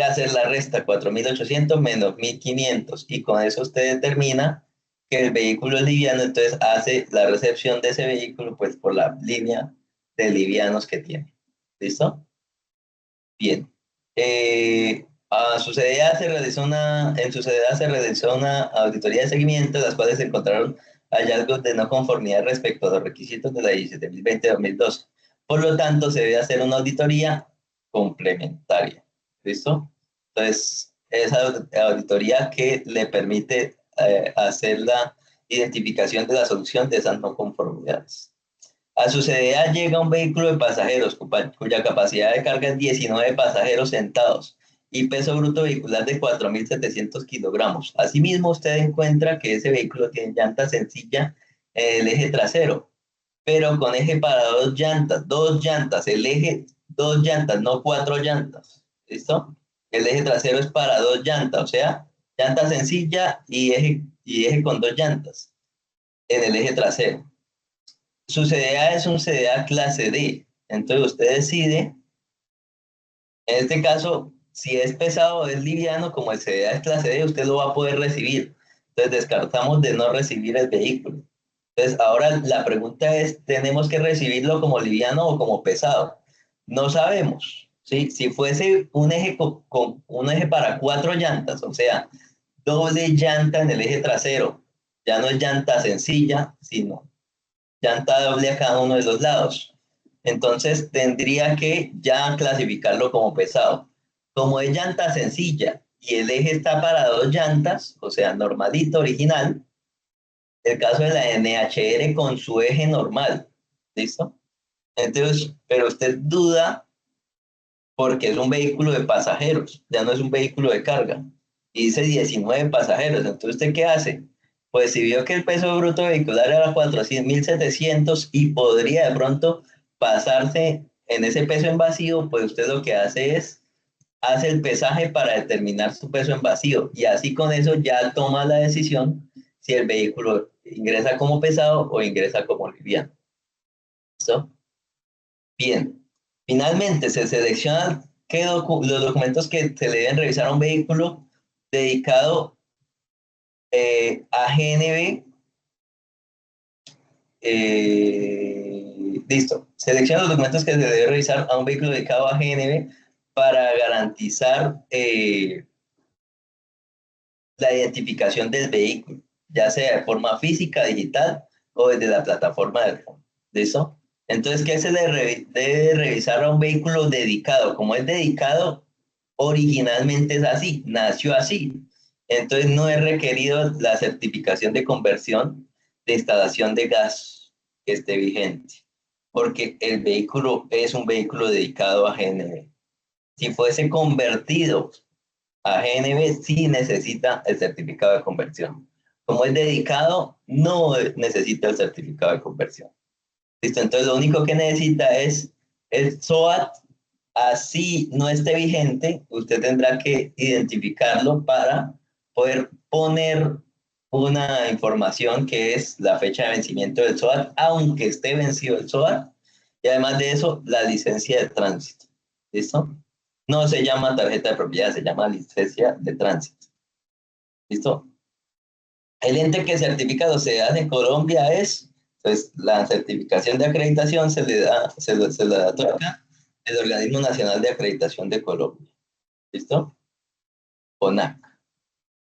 hacer la resta 4.800 menos 1.500 y con eso usted determina que el vehículo es liviano, entonces hace la recepción de ese vehículo pues por la línea de livianos que tiene. ¿Listo? Bien. En su CDA se realizó una auditoría de seguimiento, en las cuales se encontraron hallazgos de no conformidad respecto a los requisitos de la 17.020-2012. Por lo tanto, se debe hacer una auditoría complementaria. ¿Listo? Entonces, esa auditoría que le permite hacer la identificación de la solución de esas no conformidades. A su CDA llega un vehículo de pasajeros cuya capacidad de carga es 19 pasajeros sentados y peso bruto vehicular de 4.700 kilogramos. Asimismo, usted encuentra que ese vehículo tiene llanta sencilla en el eje trasero, pero con eje para dos llantas, el eje, dos llantas, no cuatro llantas. ¿Listo? El eje trasero es para dos llantas, o sea, llanta sencilla y eje con dos llantas en el eje trasero. su CDA es un CDA clase D. Entonces usted decide, en este caso, si es pesado o es liviano, como el CDA es clase D, usted lo va a poder recibir. Entonces descartamos de no recibir el vehículo. Entonces ahora la pregunta es, ¿tenemos que recibirlo como liviano o como pesado? No sabemos, ¿sí? Si fuese un eje con un eje para 4 llantas, o sea, doble llanta en el eje trasero, ya no es llanta sencilla, sino llanta doble a cada uno de los lados. Entonces tendría que ya clasificarlo como pesado. Como es llanta sencilla y el eje está para 2 llantas, o sea, normalito, original, el caso de la NHR con su eje normal, ¿listo? Entonces, pero usted duda porque es un vehículo de pasajeros, ya no es un vehículo de carga. Y dice 19 pasajeros, entonces ¿usted qué hace? Pues si vio que el peso bruto vehicular era 400.700 y podría de pronto pasarse en ese peso en vacío, pues usted lo que hace es, hace el pesaje para determinar su peso en vacío y así con eso ya toma la decisión si el vehículo ingresa como pesado o ingresa como liviano. ¿Listo? Bien, finalmente se seleccionan los documentos que se le deben revisar a un vehículo dedicado a GNB. Listo, selecciona los documentos que se debe revisar a un vehículo dedicado a GNB para garantizar la identificación del vehículo, ya sea de forma física, digital o desde la plataforma del fondo. ¿Listo? Entonces, ¿qué se le debe revisar a un vehículo dedicado? Como es dedicado, originalmente es así, nació así. Entonces, no es requerido la certificación de conversión de instalación de gas que esté vigente, porque el vehículo es un vehículo dedicado a GNV. Si fuese convertido a GNB sí necesita el certificado de conversión. Como es dedicado, no necesita el certificado de conversión. ¿Listo? Entonces lo único que necesita es el SOAT, así no esté vigente, usted tendrá que identificarlo para poder poner una información que es la fecha de vencimiento del SOAT, aunque esté vencido el SOAT, y además de eso, la licencia de tránsito. ¿Listo? No se llama tarjeta de propiedad, se llama licencia de tránsito. ¿Listo? El ente que certifica los CDAs en Colombia es, pues, la certificación de acreditación se le da, se le otorga el Organismo Nacional de Acreditación de Colombia. ¿Listo? ONAC.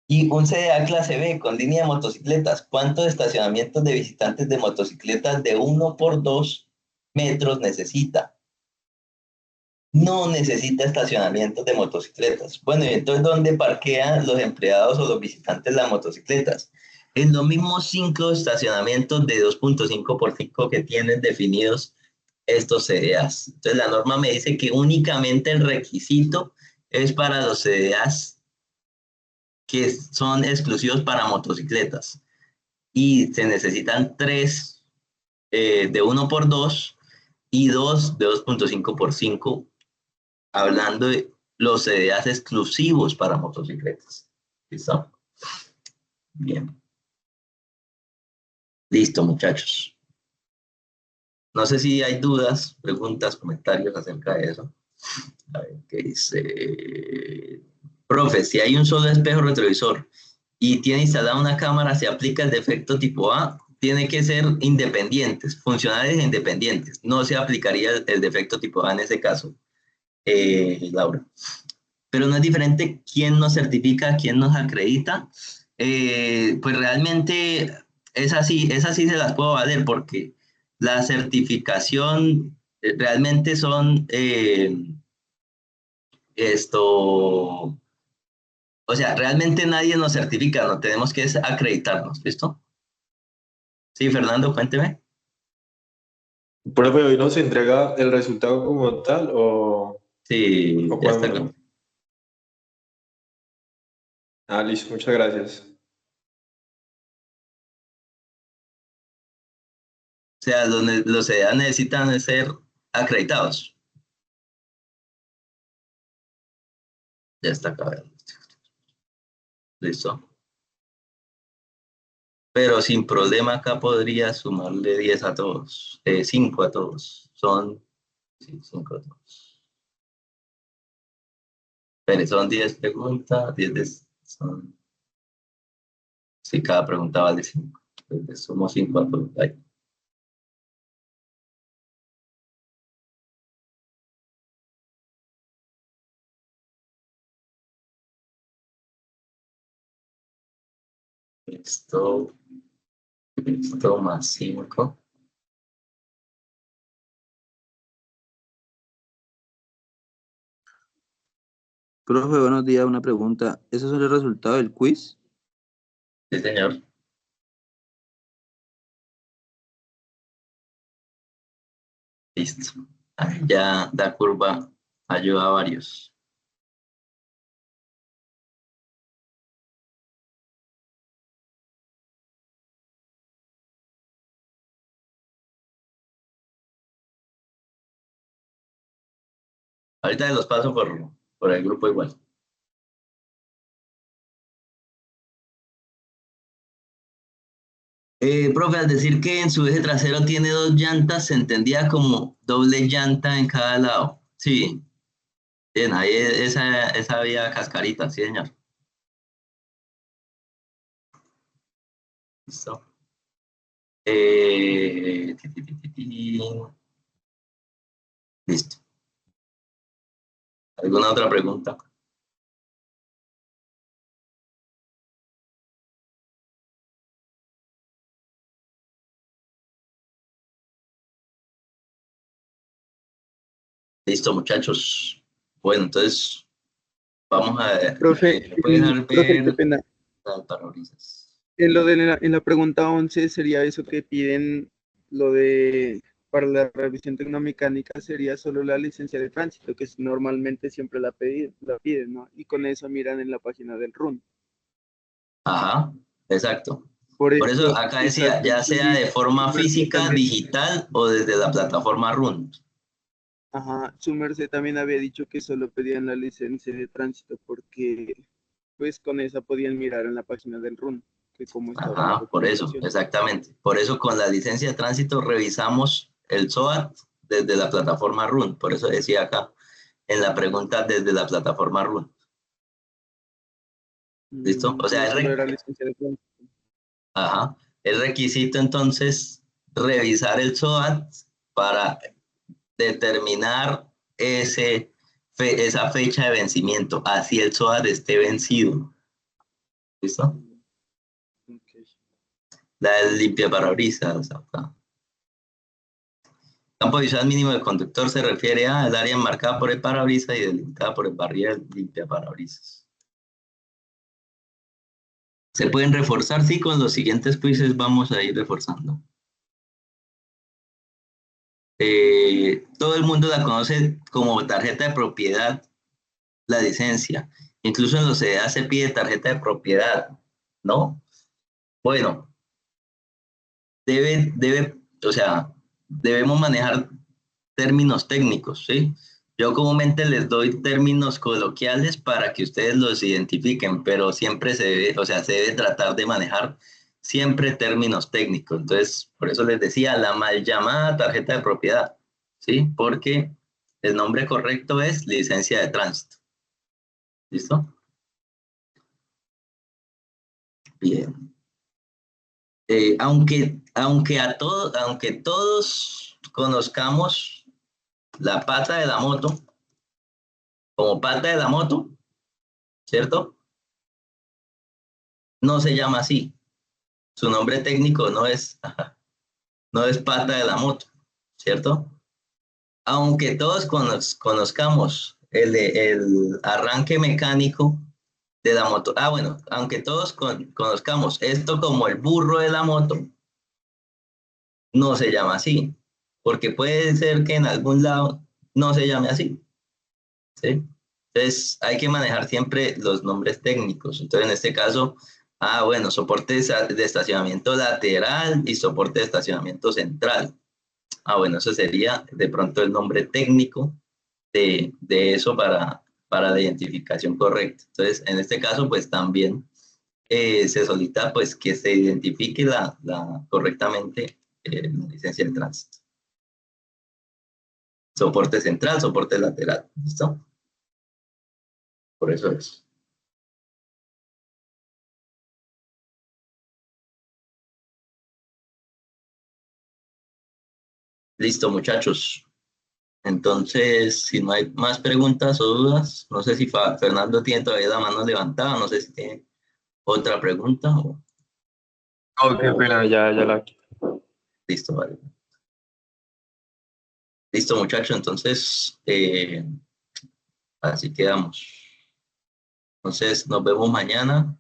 Y un CDA clase B con línea de motocicletas. ¿Cuántos estacionamientos de visitantes de motocicletas de 1 por 2 metros necesita? No necesita estacionamientos de motocicletas. Bueno, y entonces, ¿dónde parquean los empleados o los visitantes las motocicletas? En los mismos 5 estacionamientos de 2.5 por 5 que tienen definidos estos CDAs. Entonces, la norma me dice que únicamente el requisito es para los CDAs que son exclusivos para motocicletas. Y se necesitan 3 de 1 por 2 y 2 de 2.5 por 5 hablando de los CDAs exclusivos para motocicletas. ¿Listo? Bien. Listo, muchachos. No sé si hay dudas, preguntas, comentarios acerca de eso. A ver, ¿qué dice? Profe, si hay un solo espejo retrovisor y tiene instalada una cámara, se aplica el defecto tipo A, tiene que ser independientes, funcionales e independientes. No se aplicaría el defecto tipo A en ese caso, Laura. Pero no es diferente quién nos certifica, quién nos acredita. Pues realmente esas sí se las puedo valer porque la certificación realmente son esto, o sea, realmente nadie nos certifica, no tenemos que acreditarnos, ¿listo? Sí, Fernando, cuénteme. Profe, ¿hoy nos entrega el resultado como tal Sí, o ya está acá. cuándo? O Ah, listo, muchas gracias. sea, los CDA necesitan ser acreditados. Ya está acá. ¿Listo? Pero sin problema acá podría sumarle 10 a todos, 5 a todos. Son, sí, 5 a todos. Pero son 10 preguntas, 10 son, sí, cada pregunta vale 5. Entonces sumo 5 a todos. Ahí. Esto más 5. Profe, buenos días, una pregunta. ¿Esos son el resultado del quiz? Sí, señor. Listo. Ahí ya la curva ayuda a varios. Ahorita los paso por el grupo igual. Profe, al decir que en su eje trasero tiene 2 llantas, se entendía como doble llanta en cada lado. Sí, bien, ahí esa vía cascarita, sí, señor. Listo. Listo. ¿Alguna otra pregunta? Listo, muchachos. Bueno, entonces vamos a... Profe, pueden profe, qué ver pena. las parabrisas. En la pregunta 11 sería eso que piden, lo de, para la revisión tecnomecánica sería solo la licencia de tránsito, que normalmente siempre la piden, ¿no? Y con eso miran en la página del RUN. Ajá, exacto. Por Por eso eso, acá decía, exacto, ya sea de forma su merced física, también, digital o desde la plataforma RUN. ajá, su merced también había dicho que solo pedían la licencia de tránsito porque, pues, con esa podían mirar en la página del RUN, que cómo está ahora la Ajá, por eso, documentación. exactamente. Por eso con la licencia de tránsito revisamos el SOAT desde la plataforma RUN. Por eso decía acá en la pregunta desde la plataforma RUN. ¿Listo? O sea, No solo era licencia de tránsito. ajá, es requisito entonces revisar el SOAT para determinar esa fecha de vencimiento, así el SOAT esté vencido. ¿Listo? Okay. La limpia parabrisas. Acá. Campo visual mínimo del conductor se refiere al área marcada por el parabrisas y delimitada por el barrial limpia parabrisas. Se pueden reforzar, sí, con los siguientes quizzes vamos a ir reforzando. Todo el mundo la conoce como tarjeta de propiedad, la licencia. Incluso en los CDA se pide tarjeta de propiedad, ¿no? Bueno, o sea, debemos manejar términos técnicos, ¿sí? Yo comúnmente les doy términos coloquiales para que ustedes los identifiquen, pero siempre se debe, o sea, se debe tratar de manejar siempre términos técnicos. Entonces, por eso les decía la mal llamada tarjeta de propiedad, ¿sí? Porque el nombre correcto es licencia de tránsito. ¿Listo? Bien. Aunque todos conozcamos la pata de la moto como pata de la moto, ¿cierto? No se llama así. Su nombre técnico no es pata de la moto, ¿cierto? Aunque todos conozcamos el arranque mecánico de la moto. Ah, bueno, aunque todos conozcamos esto como el burro de la moto, no se llama así, porque puede ser que en algún lado no se llame así, ¿sí? Entonces hay que manejar siempre los nombres técnicos. Entonces en este caso, bueno, soporte de estacionamiento lateral y soporte de estacionamiento central. Bueno, eso sería de pronto el nombre técnico de eso para la identificación correcta. Entonces, en este caso, pues también se solicita pues que se identifique correctamente la licencia de tránsito. Soporte central, soporte lateral, ¿listo? Por eso es. Listo, muchachos. Entonces, si no hay más preguntas o dudas, no sé si Fernando tiene todavía la mano levantada, no sé si tiene otra pregunta. Oh, qué pena, ya la... Listo, vale. Listo, muchachos, entonces, así quedamos. Entonces, nos vemos mañana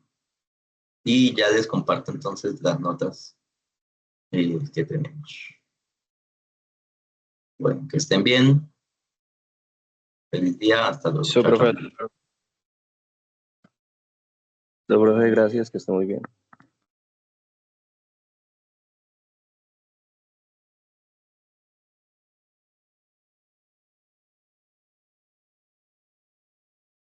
y ya les comparto entonces las notas que tenemos. Bueno, que estén bien. Feliz día, hasta luego. Listo, Chao, chao. profe. Profe, gracias, que esté muy bien.